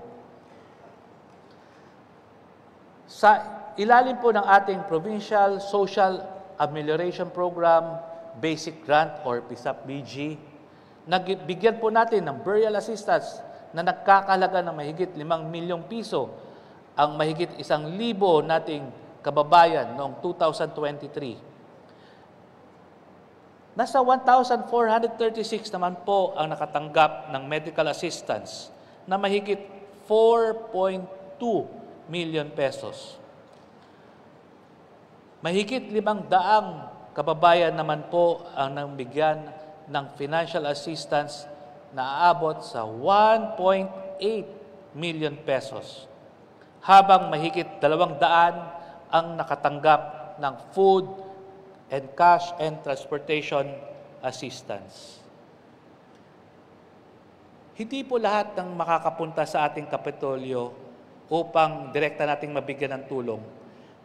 Sa ilalim po ng ating Provincial Social Amelioration Program, Basic Grant or PSAP-BG, nagbigyan po natin ng burial assistance na nagkakahalaga ng mahigit 5 milyong piso ang mahigit 1,000 nating kababayan noong 2023. Nasa 1,436 naman po ang nakatanggap ng medical assistance na mahigit 4.2 million pesos. Mahigit 500 kababayan naman po ang nabigyan ng financial assistance na aabot sa 1.8 million pesos. Habang mahigit 200 ang nakatanggap ng food and cash and transportation assistance. Hindi po lahat ng makakapunta sa ating Kapitolyo upang direkta nating mabigyan ng tulong.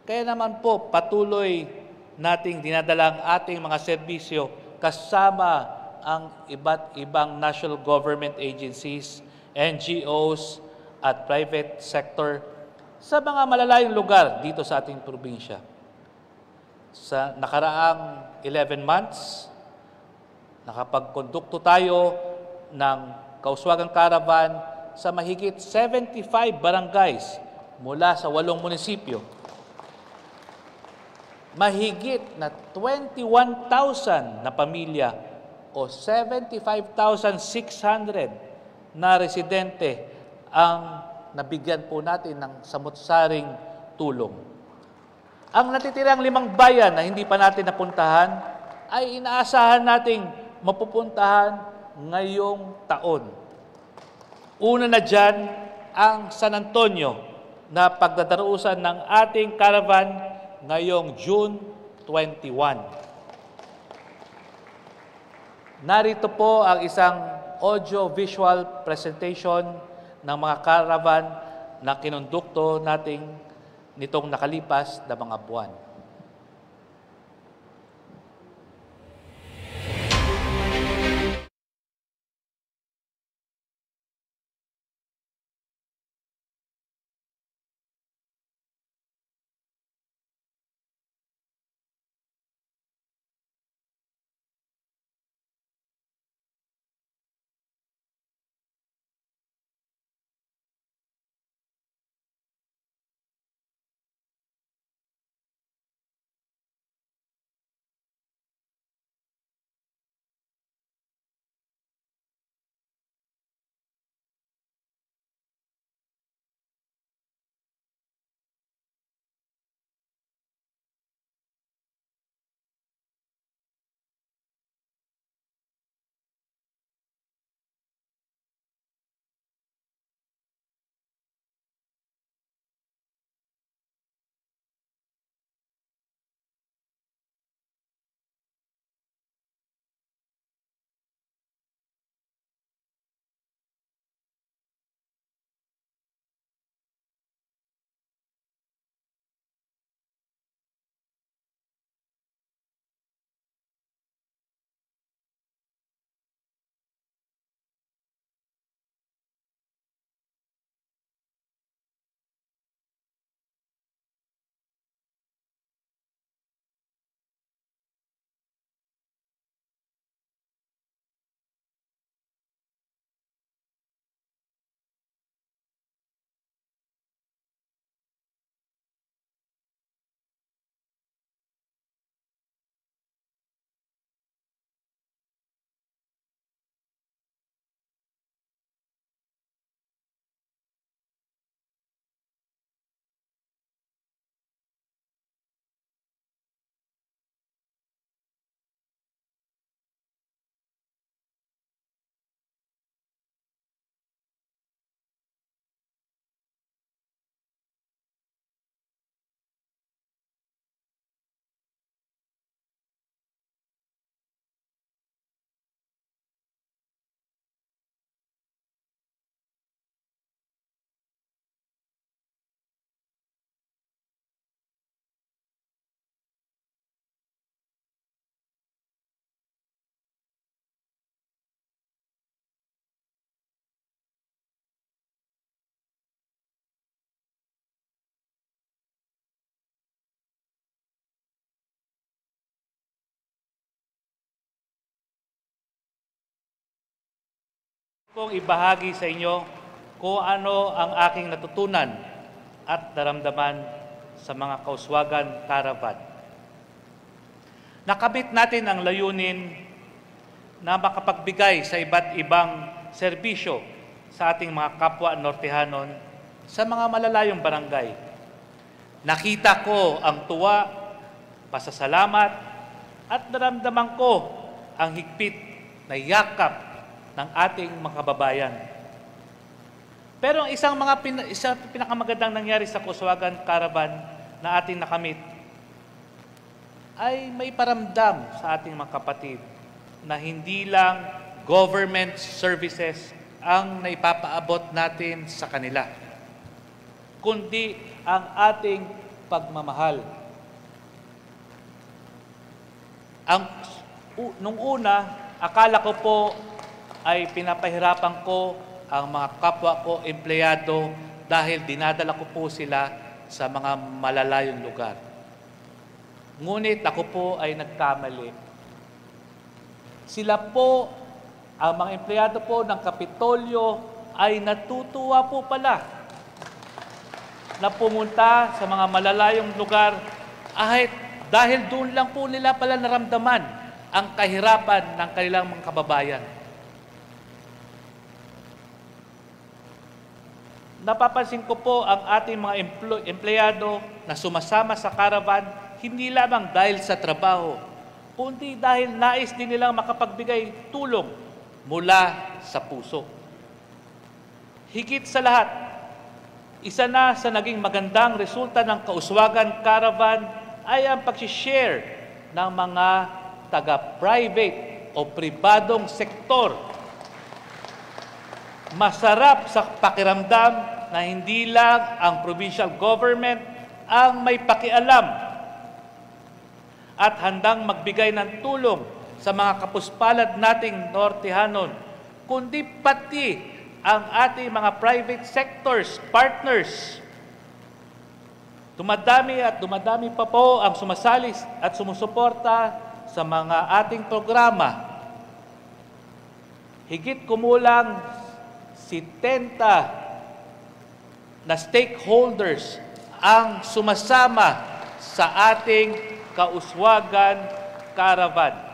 Kaya naman po patuloy nating dinadala ang ating mga serbisyo kasama ang iba't ibang national government agencies, NGOs at private sector sa mga malalayong lugar dito sa ating probinsya. Sa nakaraang 11 months, nakapagkondukto tayo ng kauswagang caravan sa mahigit 75 barangays mula sa 8 munisipyo. Mahigit na 21,000 na pamilya o 75,600 na residente ang nabigyan po natin ng samut-saring tulong. Ang natitirang 5 bayan na hindi pa natin napuntahan ay inaasahan nating mapupuntahan ngayong taon. Una na dyan ang San Antonio na pagdadarusan ng ating caravan ngayong June 21. Narito po ang isang audio-visual presentation ng mga caravan na kinondukto nating nitong nakalipas na mga buwan. kong ibahagi sa inyo kung ano ang aking natutunan at naramdaman sa mga Kauswagan Caravan. Nakamit natin ang layunin na makapagbigay sa iba't ibang serbisyo sa ating mga kapwa Nortehanon sa mga malalayong barangay. Nakita ko ang tuwa, pasasalamat, at naramdaman ko ang higpit na yakap ng ating mga kababayan. Pero ang isang pinakamagandang nangyari sa Kauswagan Caravan na ating nakamit ay may paramdam sa ating mga kapatid na hindi lang government services ang naipapaabot natin sa kanila, kundi ang ating pagmamahal. Nung una, akala ko po ay pinapahirapan ko ang mga kapwa ko empleyado dahil dinadala ko po sila sa mga malalayong lugar. Ngunit ako po ay nagkamali. Sila po, ang mga empleyado po ng Kapitolyo ay natutuwa po pala na pumunta sa mga malalayong lugar dahil doon lang po nila pala naramdaman ang kahirapan ng kanilang mga kababayan. Napapansin ko po ang ating mga empleyado na sumasama sa caravan hindi lamang dahil sa trabaho, kundi dahil nais din nilang makapagbigay tulong mula sa puso. Higit sa lahat, isa na sa naging magandang resulta ng Kauswagan Caravan ay ang pag-share ng mga taga-private o pribadong sektor. Masarap sa pakiramdam na hindi lang ang provincial government ang may pakialam at handang magbigay ng tulong sa mga kapuspalad nating Nortehanon, kundi pati ang ating mga private sectors, partners. Dumadami at dumadami pa po ang sumasali at sumusuporta sa mga ating programa. Higit kumulang 70 na stakeholders ang sumasama sa ating Kauswagan Caravan.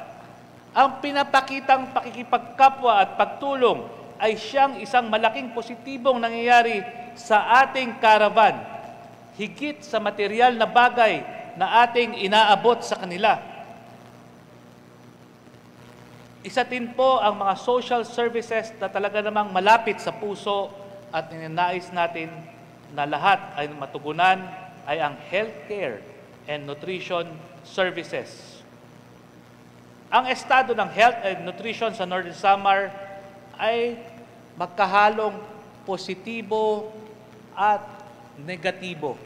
Ang pinapakitang pakikipagkapwa at pagtulong ay siyang isang malaking positibong nangyayari sa ating caravan, higit sa material na bagay na ating inaabot sa kanila. Isa din po ang mga social services na talaga namang malapit sa puso at ninanais natin na lahat ay matugunan ay ang healthcare and nutrition services. Ang estado ng health and nutrition sa Northern Samar ay magkahalong positibo at negatibo.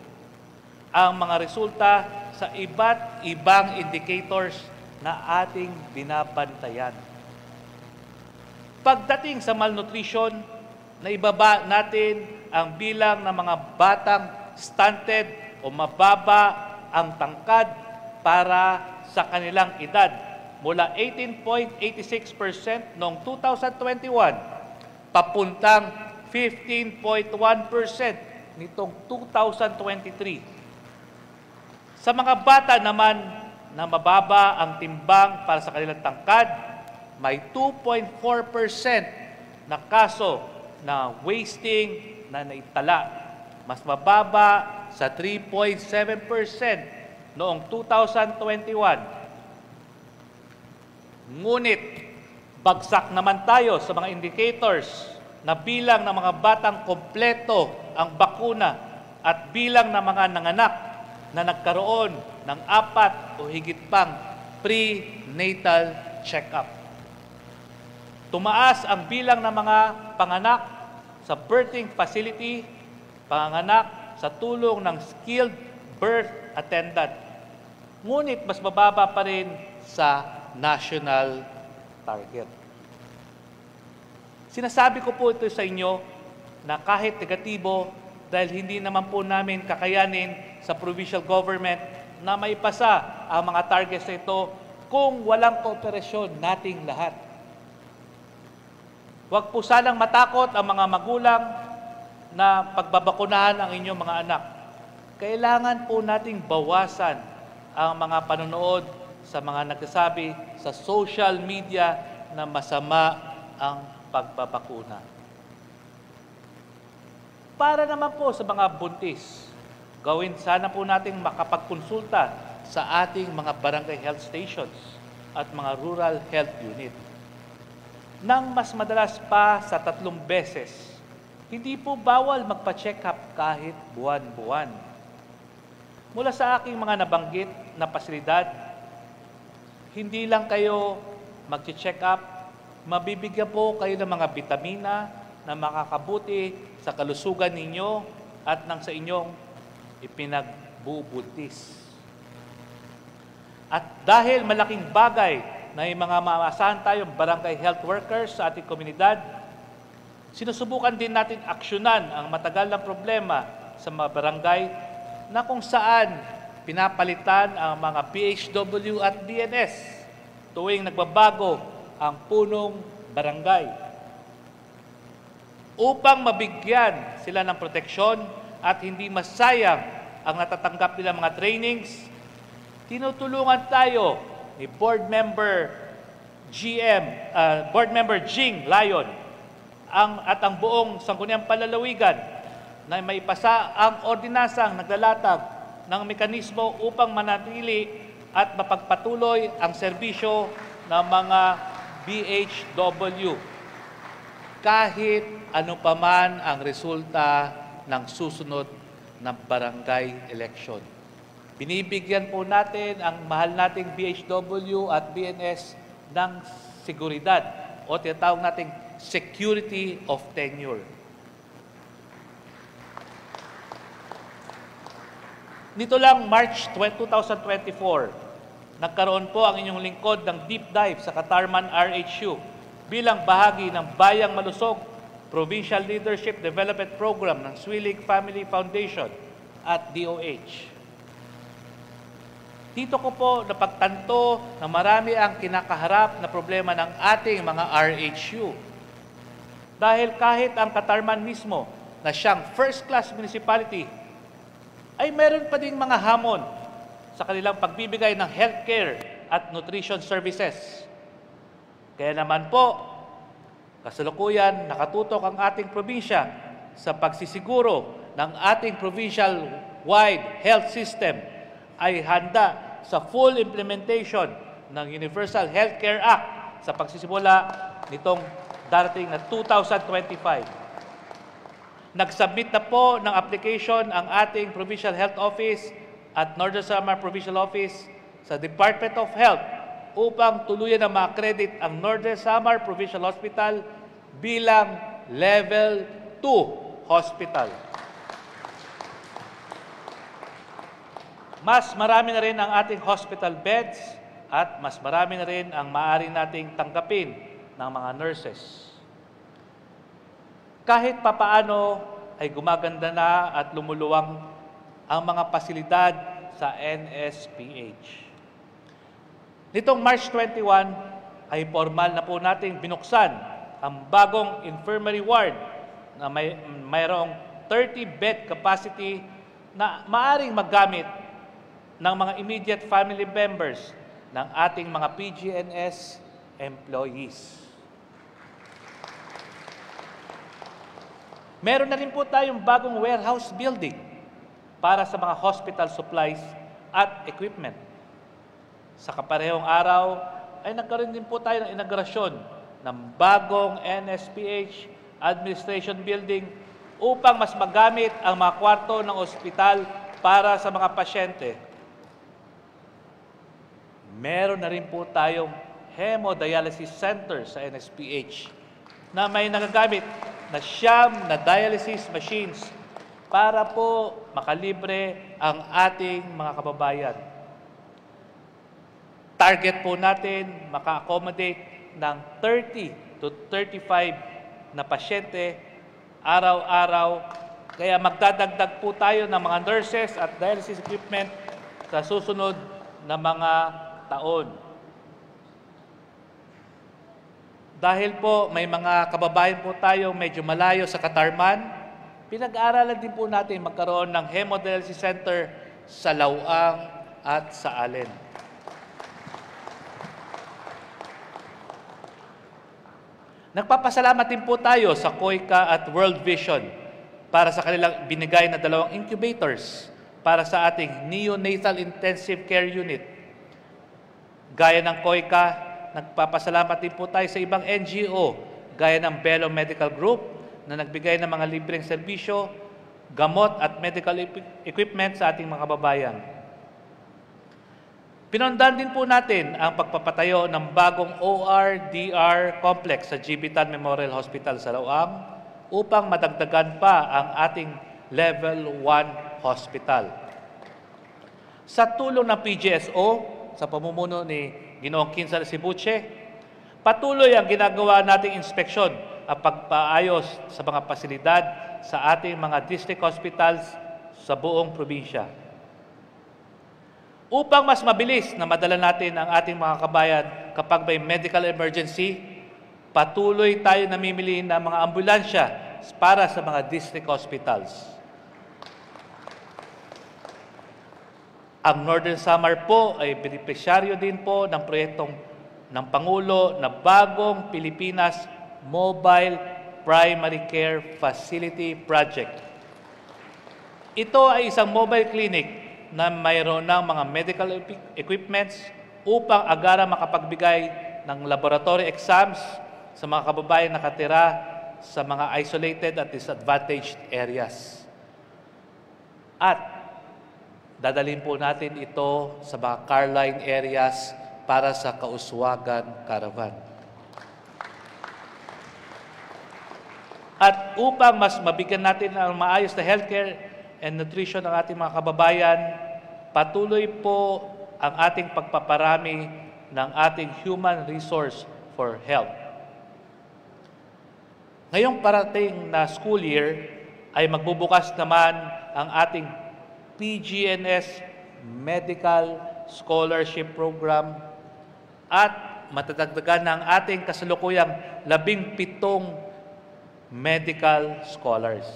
Ang mga resulta sa iba't ibang indicators na ating binabantayan. Pagdating sa malnutrition, naibaba natin ang bilang ng mga batang stunted o mababa ang tangkad para sa kanilang edad mula 18.86% noong 2021 papuntang 15.1% nitong 2023. Sa mga bata naman na mababa ang timbang para sa kanilang tangkad, may 2.4% na kaso na wasting na naitala. Mas mababa sa 3.7% noong 2021. Ngunit, bagsak naman tayo sa mga indicators na bilang ng mga batang kompleto ang bakuna at bilang ng mga nanganak na nagkaroon ng 4 o higit pang prenatal check-up. Tumaas ang bilang ng mga panganak sa birthing facility, panganak sa tulong ng skilled birth attendant. Ngunit mas mababa pa rin sa national target. Sinasabi ko po ito sa inyo na kahit negatibo, dahil hindi naman po namin kakayanin sa provincial government na maipasa ang mga targets na ito kung walang kooperasyon nating lahat. Huwag po sanang matakot ang mga magulang na pagbabakunahan ang inyong mga anak. Kailangan po nating bawasan ang mga panonood sa mga nagsasabi sa social media na masama ang pagbabakuna. Para naman po sa mga buntis, gawin sana po nating makapagkonsulta sa ating mga barangay health stations at mga rural health unit. Nang mas madalas pa sa 3 beses, hindi po bawal magpa-check up kahit buwan-buwan. Mula sa aking mga nabanggit na pasilidad, hindi lang kayo mag-check up, mabibigyan po kayo ng mga bitamina na makakabuti sa kalusugan ninyo at ng sa inyong ipinagbubuntis. At dahil malaking bagay na yung mga maasahan tayong barangay health workers sa ating komunidad, sinusubukan din natin aksyonan ang matagal na problema sa mga barangay na kung saan pinapalitan ang mga PHW at BNS tuwing nagbabago ang punong barangay. Upang mabigyan sila ng proteksyon at hindi masayang ang natatanggap nila mga trainings, tinutulungan tayo ni Board Member Jing Layon at ang buong Sangguniang Palalawigan na maipasa ang ordinansang naglalatag ng mekanismo upang manatili at mapagpatuloy ang serbisyo ng mga BHW kahit ano paman ang resulta ng susunod na barangay election. Binibigyan po natin ang mahal nating BHW at BNS ng seguridad o tinatawag nating security of tenure. Nito lang March 2024, nagkaroon po ang inyong lingkod ng deep dive sa Katarman RHU bilang bahagi ng Bayang Malusog Provincial Leadership Development Program ng Swilig Family Foundation at DOH. Dito ko po napagtanto na marami ang kinakaharap na problema ng ating mga RHU. Dahil kahit ang Katarman mismo na siyang first-class municipality, ay meron pa ding mga hamon sa kanilang pagbibigay ng healthcare at nutrition services. Kaya naman po, kasalukuyan nakatutok ang ating probinsya sa pagsisiguro ng ating provincial-wide health system ay handa sa full implementation ng Universal Healthcare Act sa pagsisimula nitong darating na 2025. Nag-submit na po ng application ang ating Provincial Health Office at Northern Samar Provincial Office sa Department of Health upang tuluyan na ma-accredit ang Northern Samar Provincial Hospital bilang Level 2 Hospital. Mas marami na rin ang ating hospital beds at mas marami na rin ang maaari nating tanggapin ng mga nurses. Kahit papaano ay gumaganda na at lumuluwang ang mga pasilidad sa NSPH. Nitong March 21 ay formal na po nating binuksan ang bagong infirmary ward na mayroong 30-bed capacity na maaring maggamit ng mga immediate family members ng ating mga PGNS employees. Meron na rin po tayong bagong warehouse building para sa mga hospital supplies at equipment. Sa kaparehong araw ay nagkaroon din po tayo ng inaugurasyon ng bagong NSPH Administration Building upang mas magamit ang mga kwarto ng ospital para sa mga pasyente. Meron na rin po tayong hemodialysis center sa NSPH na may nagagamit na 9 na dialysis machines para po makalibre ang ating mga kababayan. Target po natin maka-accommodate ng 30 to 35 na pasyente araw-araw. Kaya magdadagdag po tayo ng mga nurses at dialysis equipment sa susunod na mga taon. Dahil po may mga kababayan po tayo medyo malayo sa Katarman, pinag-aaralan din po natin magkaroon ng hemodialysis center sa Lauang at sa Allen. Nagpapasalamat din po tayo sa COICA at World Vision para sa kanilang binigay na 2 incubators para sa ating neonatal intensive care unit. Gaya ng COICA, nagpapasalamat din po tayo sa ibang NGO gaya ng Bello Medical Group na nagbigay ng mga libreng serbisyo, gamot at medical equipment sa ating mga kababayan. Pinundan din po natin ang pagpapatayo ng bagong OR-DR complex sa Gibitan Memorial Hospital sa Lauang upang madagdagan pa ang ating Level 1 hospital. Sa tulong ng PGSO, sa pamumuno ni Ginoong Kinsala Sibuche, patuloy ang ginagawa nating inspeksyon at pagpaayos sa mga pasilidad sa ating mga district hospitals sa buong probinsya. Upang mas mabilis na madala natin ang ating mga kabayan kapag may medical emergency, patuloy tayo namimili ng mga ambulansya para sa mga district hospitals. Ang Northern Samar po ay benepisyaryo din po ng proyektong ng Pangulo na bagong Pilipinas Mobile Primary Care Facility Project. Ito ay isang mobile clinic na mayroon ng mga medical equipments upang agara makapagbigay ng laboratory exams sa mga kababayan nakatira sa mga isolated at disadvantaged areas. At dadalhin po natin ito sa mga Carline areas para sa Kauswagan Caravan. At upang mas mabigyan natin ng maayos na healthcare and nutrition ng ating mga kababayan, patuloy po ang ating pagpaparami ng ating human resource for health. Ngayong parating na school year ay magbubukas naman ang ating PGNS Medical Scholarship Program at matadagdagan ng ating kasalukuyang 17 medical scholars.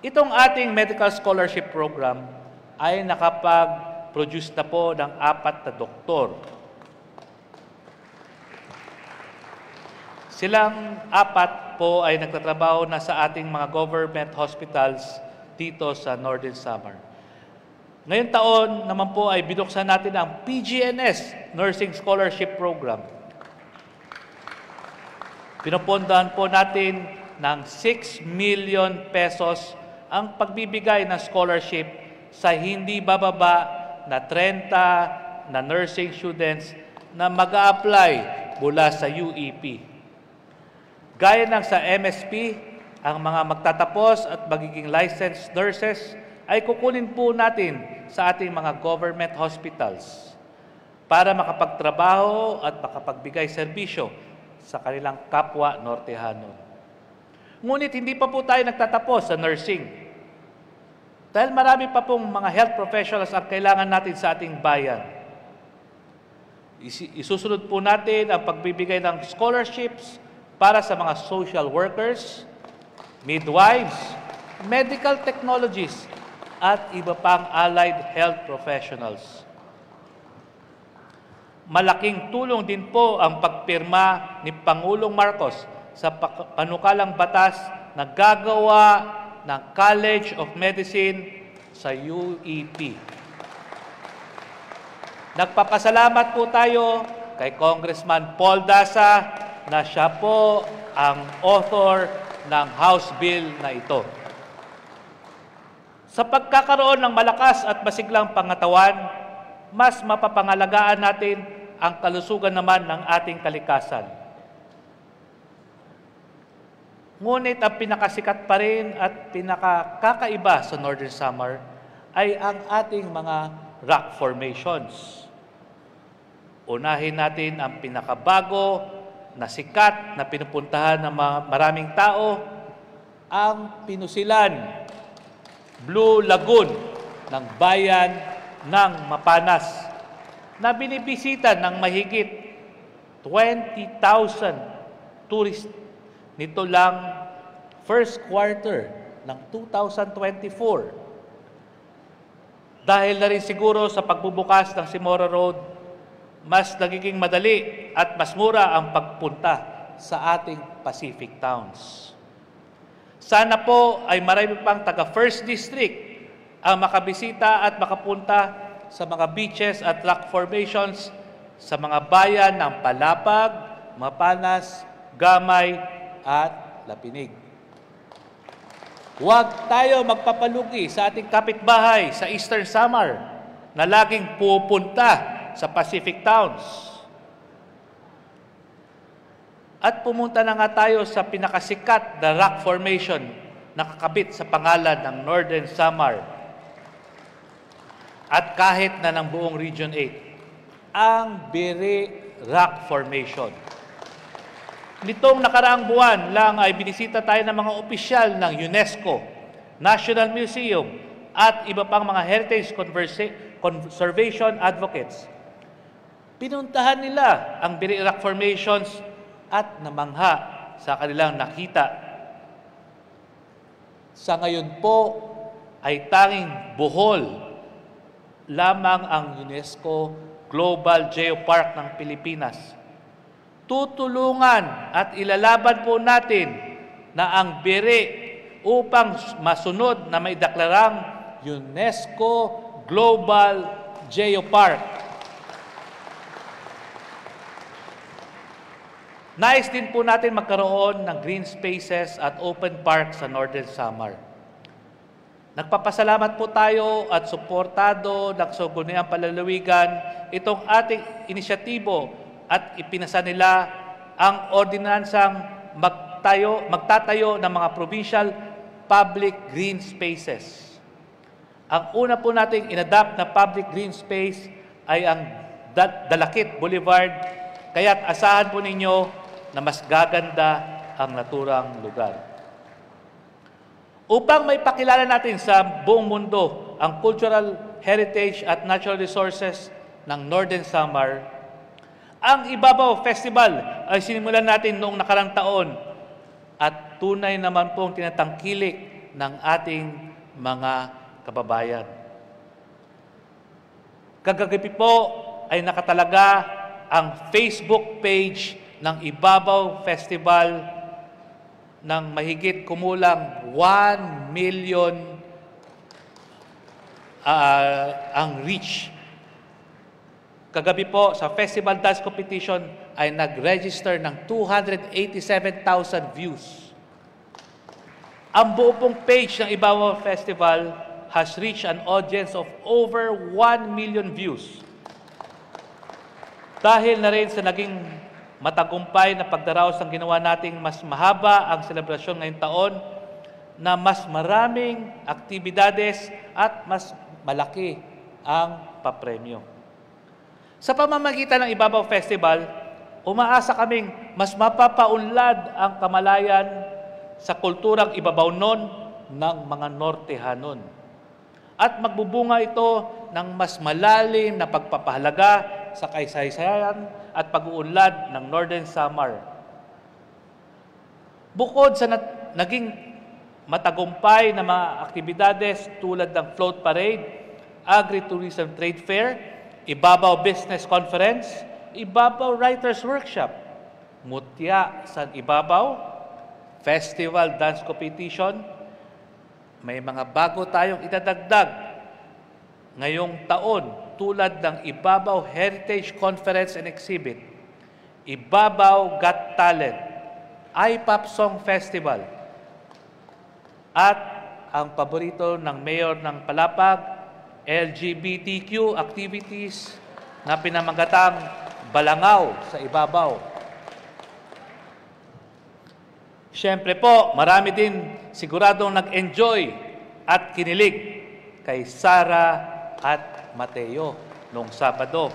Itong ating medical scholarship program ay nakapag-produce na po ng 4 na doktor. Silang 4 po ay nagtatrabaho na sa ating mga government hospitals dito sa Northern Samar. Ngayong taon naman po ay binuksan natin ang PGNS Nursing Scholarship Program. Pinupundahan po natin ng 6 million pesos ang pagbibigay ng scholarship sa hindi bababa na 30 na nursing students na mag-a-apply mula sa UEP. Gaya ng sa MSP, ang mga magtatapos at magiging licensed nurses ay kukunin po natin sa ating mga government hospitals para makapagtrabaho at makapagbigay serbisyo sa kanilang kapwa Nortehano. Ngunit hindi pa po tayo nagtatapos sa nursing. Dahil marami pa pong mga health professionals ang kailangan natin sa ating bayan. Isusunod po natin ang pagbibigay ng scholarships para sa mga social workers, midwives, medical technologists, at iba pang allied health professionals. Malaking tulong din po ang pagpirma ni Pangulong Marcos sa panukalang batas na gagawa ng College of Medicine sa UEP. Nagpapasalamat po tayo kay Congressman Paul Daza na siya po ang author ng House Bill na ito. Sa pagkakaroon ng malakas at masiglang pangatawan, mas mapapangalagaan natin ang kalusugan naman ng ating kalikasan. Ngunit ang pinakasikat pa rin at pinakakakaiba sa Northern Samar ay ang ating mga rock formations. Unahin natin ang pinakabago na sikat na pinupuntahan ng maraming tao, ang Pinusilan Blue Lagoon ng bayan ng Mapanas. na binibisita ng mahigit 20,000 tourists nito lang first quarter ng 2024. Dahil na rin siguro sa pagbubukas ng Simora Road, mas nagiging madali at mas mura ang pagpunta sa ating Pacific towns. Sana po ay marami pang taga First District ang makabisita at makapunta sa mga beaches at rock formations sa mga bayan ng Palapag, Mapanas, Gamay at Lapinig. Huwag tayo magpapalugi sa ating kapitbahay sa Eastern Samar na laging pupunta sa Pacific towns. At pumunta na nga tayo sa pinakasikat na rock formation na kakabit sa pangalan ng Northern Samar. At kahit na ng buong Region 8, ang Biri Rock Formation. Nitong nakaraang buwan lang ay binisita tayo ng mga opisyal ng UNESCO, National Museum at iba pang mga heritage conservation advocates. Pinuntahan nila ang Biri Rock Formations at namangha sa kanilang nakita. Sa ngayon po ay tanging Bohol lamang ang UNESCO Global Geopark ng Pilipinas. Tutulungan at ilalaban po natin na ang Biri upang masunod na may deklarang UNESCO Global Geopark. Nais din po natin magkaroon ng green spaces at open park sa Northern Samar. Nagpapasalamat po tayo at suportado ng Sangguniang Palalawigan itong ating inisyatibo at ipinasa nila ang ordinansang magtatayo ng mga provincial public green spaces. Ang una po nating inadapt na public green space ay ang Dalakit Boulevard, kaya't asahan po ninyo na mas gaganda ang naturang lugar. Upang may pakilala natin sa buong mundo ang cultural heritage at natural resources ng Northern Samar, ang Ibabaw Festival ay sinimulan natin noong nakarang taon at tunay naman pong tinatangkilik ng ating mga kababayan. Kagabi po ay nakatalaga ang Facebook page ng Ibabaw Festival ng mahigit kumulang 1 million ang reach. Kagabi po sa Festival Dance Competition ay nag-register ng 287,000 views. Ang buo pong page ng Ibabaw Festival has reached an audience of over 1 million views. Dahil na rin sa naging matagumpay na pagdaraos ang ginawa nating mas mahaba ang selebrasyon ngayong taon na mas maraming aktibidades at mas malaki ang papremyo. Sa pamamagitan ng Ibabaw Festival, umaasa kaming mas mapapaunlad ang kamalayan sa kulturang Ibabawnon ng mga Nortehanon. At magbubunga ito ng mas malalim na pagpapahalaga sa kaysaysayan at pag-uunlad ng Northern Samar. Bukod sa naging matagumpay na mga aktibidades tulad ng Float Parade, Agri-Tourism Trade Fair, Ibabaw Business Conference, Ibabaw Writers Workshop, Mutya San Ibabaw, Festival Dance Competition, may mga bago tayong idadagdag ngayong taon tulad ng Ibabaw Heritage Conference and Exhibit, Ibabaw Got Talent, IPOP Song Festival, at ang paborito ng Mayor ng Palapag, LGBTQ activities na pinamagatang Balangaw sa Ibabaw. Siyempre po, marami din siguradong nag-enjoy at kinilig kay Sara at Mateo noong Sabado.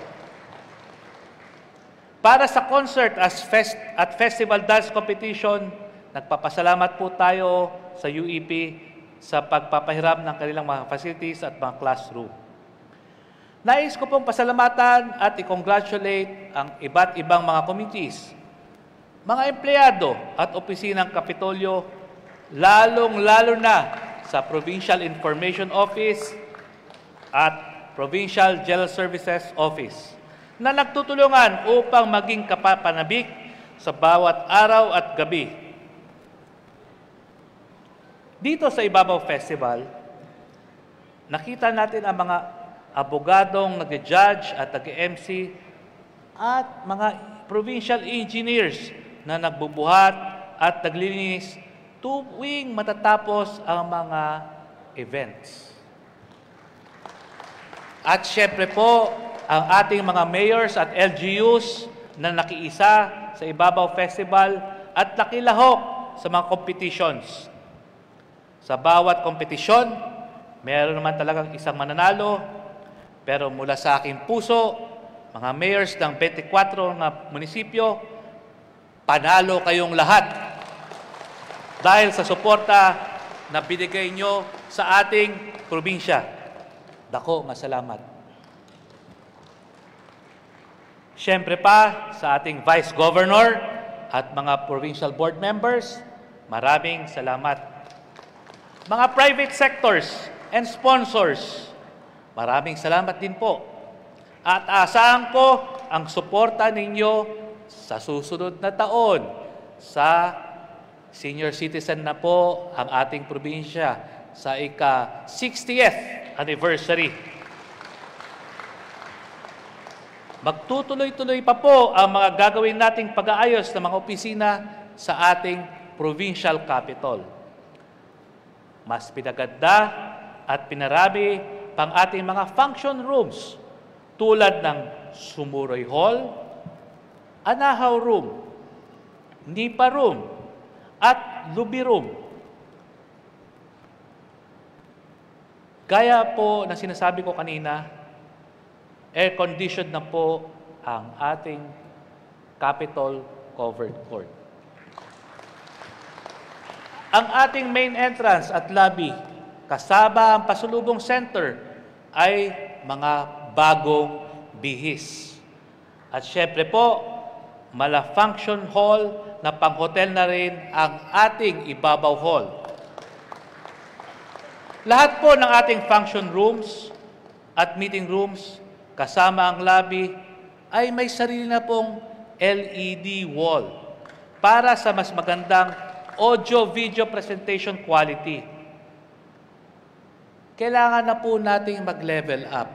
Para sa concert at festival dance competition, nagpapasalamat po tayo sa UEP sa pagpapahiram ng kanilang mga facilities at mga classroom. Nais ko pong pasalamatan at i-congratulate ang iba't ibang mga committees, mga empleyado at opisinang Kapitolyo, lalong-lalo na sa Provincial Information Office at Provincial General Services Office na nagtutulungan upang maging kapapanabik sa bawat araw at gabi. Dito sa Ibabaw Festival, nakita natin ang mga abogadong nag-judge at nag-MC at mga provincial engineers na nagbubuhat at naglilinis tuwing matatapos ang mga events. At syempre po, ang ating mga mayors at LGUs na nakiisa sa Ibabaw Festival at nakilahok sa mga competitions. Sa bawat kompetisyon, meron naman talagang isang mananalo, pero mula sa aking puso, mga mayors ng 24 na munisipyo, panalo kayong lahat dahil sa suporta na binigay nyo sa ating probinsya. Dako nga salamat. Siyempre pa sa ating Vice Governor at mga provincial board members, maraming salamat. Mga private sectors and sponsors, maraming salamat din po. At asahan ko ang suporta ninyo sa susunod na taon sa senior citizen na po ang ating probinsya sa ika-60th anniversary. Magtutuloy-tuloy pa po ang mga gagawin nating pag-aayos ng mga opisina sa ating provincial capital. Mas pinaganda at pinarami pang ating mga function rooms tulad ng Sumuroy Hall, Anahaw Room, Nipa Room, at Luby Room. Gaya po na sinasabi ko kanina, air-conditioned na po ang ating Capitol Covered Court. Ang ating main entrance at lobby, kasama ang pasulubong center, ay mga bagong bihis. At syempre po, mala-function hall na pang-hotel na rin ang ating Ibabaw Hall. Lahat po ng ating function rooms at meeting rooms, kasama ang lobby, ay may sarili na pong LED wall para sa mas magandang audio-video presentation quality. Kailangan na po nating mag-level up.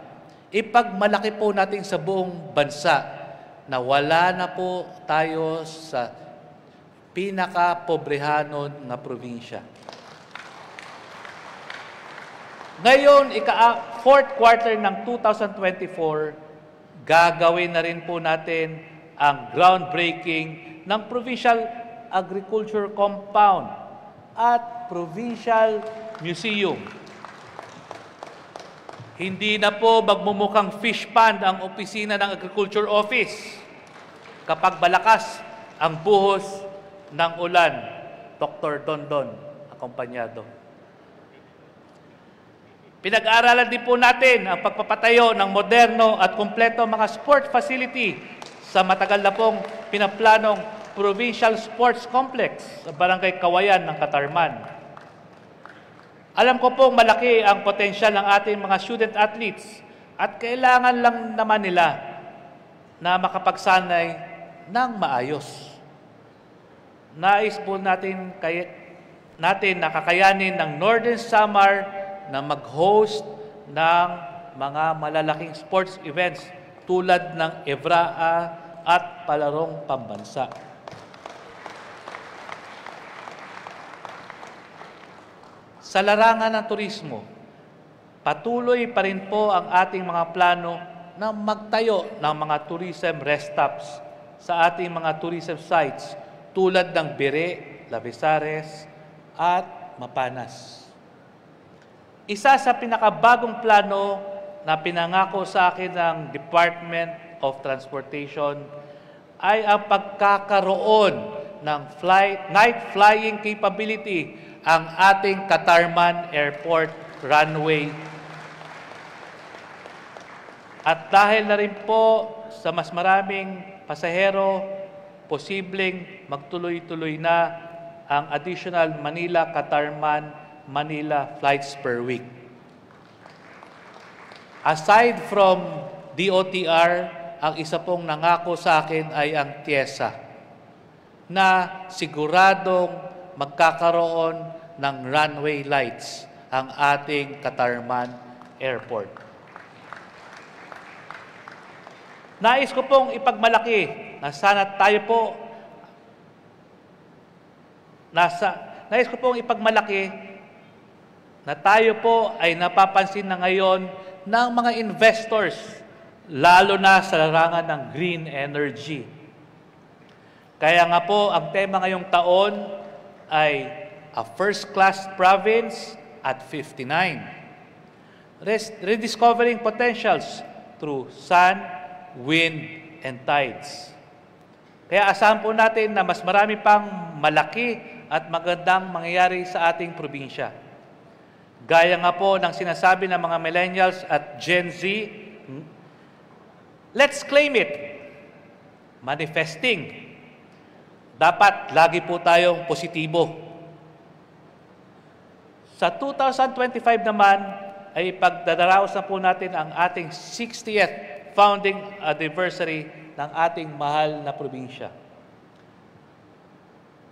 Ipagmalaki po natin sa buong bansa na wala na po tayo sa pinaka-pobrehanon na probinsya. Ngayon, fourth quarter ng 2024, gagawin na rin po natin ang groundbreaking ng Provincial Agriculture Compound at Provincial Museum. Hindi na po magmumukhang fish pond ang opisina ng Agriculture Office kapag malakas ang buhos ng ulan. Dr. Dondon, akompanyado. Pinag-aaralan din po natin ang pagpapatayo ng moderno at kumpleto mga sport facility sa matagal na pong pinaplanong Provincial Sports Complex sa Barangay Kawayan ng Katarman. Alam ko pong malaki ang potensyal ng ating mga student athletes at kailangan lang naman nila na makapagsanay ng maayos. Nais po natin nakakayanin ng Northern Samar na mag-host ng mga malalaking sports events tulad ng Evraa at palarong pambansa. Sa larangan ng turismo, patuloy pa rin po ang ating mga plano na magtayo ng mga tourism rest stops sa ating mga tourism sites tulad ng Bire, Labezares at Mapanas. Isa sa pinakabagong plano na pinangako sa akin ng Department of Transportation ay ang pagkakaroon ng night flying capability ang ating Katarman Airport runway. At dahil na rin po sa mas maraming pasahero, posibleng magtuloy-tuloy na ang additional Manila-Katarman-Manila flights per week. Aside from DOTR, ang isa pong nangako sa akin ay ang TIESA na siguradong magkakaroon ng runway lights ang ating Katarman Airport. Nais ko pong ipagmalaki na sana tayo po nais ko pong ipagmalaki na tayo po ay napapansin na ngayon ng mga investors, lalo na sa larangan ng green energy. Kaya nga po, ang tema ngayong taon ay a first-class province at 59. Rediscovering potentials through sun, wind, and tides. Kaya asahan po natin na mas marami pang malaki at magandang mangyayari sa ating probinsya. Gaya nga po ng sinasabi ng mga millennials at Gen Z, let's claim it. Manifesting. Dapat lagi po tayong positibo. Sa 2025 naman ay pagdadaraos na po natin ang ating 60th founding anniversary ng ating mahal na probinsya.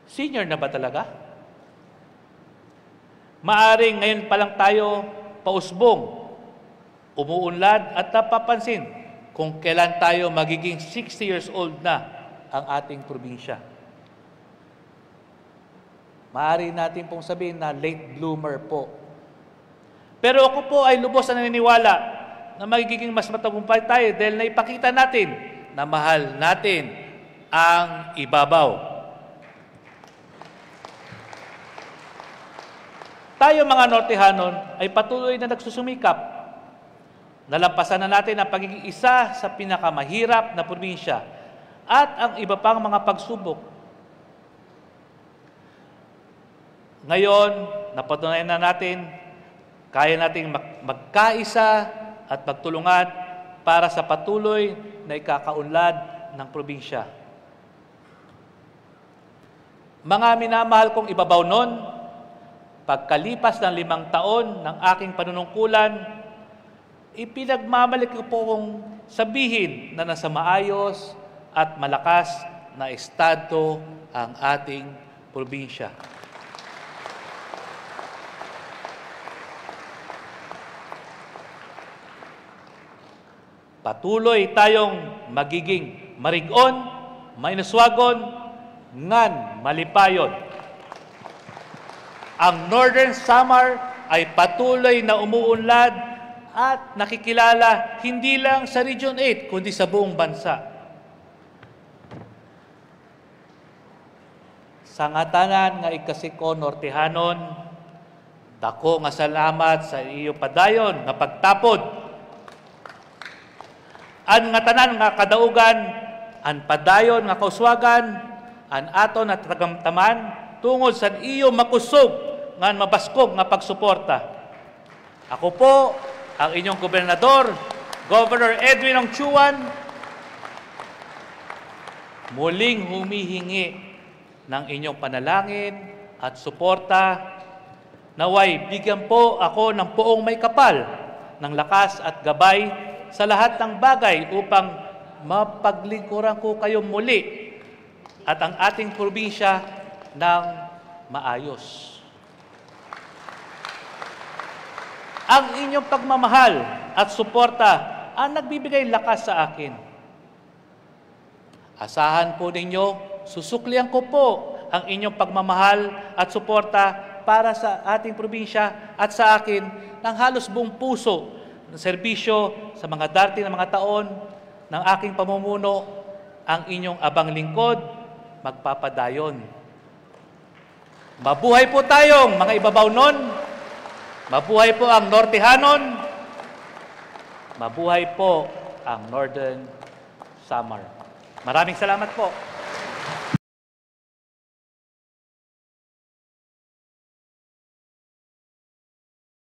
Senior na ba talaga? Maaring ngayon pa lang tayo pausbong, umuunlad at napapansin kung kailan tayo magiging 60 years old na ang ating probinsya. Maaari natin pong sabihin na late bloomer po. Pero ako po ay lubos na naniniwala na magiging mas matagumpay tayo dahil naipakita natin na mahal natin ang ibabaw. Tayo mga Nortehanon ay patuloy na nagsusumikap. Nalampasan na natin ang pagiging isa sa pinakamahirap na probinsya at ang iba pang mga pagsubok. Ngayon, napatunayan na natin, kaya nating magkaisa at magtulungan para sa patuloy na ikakaunlad ng probinsya. Mga minamahal kong ibabaw nun, pagkalipas ng 5 taon ng aking panunungkulan, ipinagmamalik ko po kong sabihin na nasa maayos at malakas na estado ang ating probinsya. Patuloy tayong magiging marigon, mainuswagon, ngan malipayon. Ang Northern Samar ay patuloy na umuunlad at nakikilala hindi lang sa Region 8 kundi sa buong bansa. Sa ngatanan nga ikasiko Nortehanon, dako nga salamat sa iyo padayon nga pagtapod. An nga tanan nga kadaugan, an padayon nga kauswagan, an aton at tagamtaman, tungod sa iyo makusog nga mabaskog nga pagsuporta. Ako po, ang inyong gobernador, Governor Edwin Ongchuan, muling humihingi ng inyong panalangin at suporta. Naway, bigyan po ako ng poong may kapal ng lakas at gabay sa lahat ng bagay upang mapaglingkuran ko kayo muli at ang ating probinsya ng maayos. Ang inyong pagmamahal at suporta ang nagbibigay lakas sa akin. Asahan po ninyo, susuklian ko po ang inyong pagmamahal at suporta para sa ating probinsya at sa akin ng halos buong puso ng serbisyo sa mga darating na mga taon ng aking pamumuno, ang inyong abang lingkod, magpapadayon. Mabuhay po tayong mga ibabaw nun. Mabuhay po ang Nortehanon. Mabuhay po ang Northern Samar. Maraming salamat po.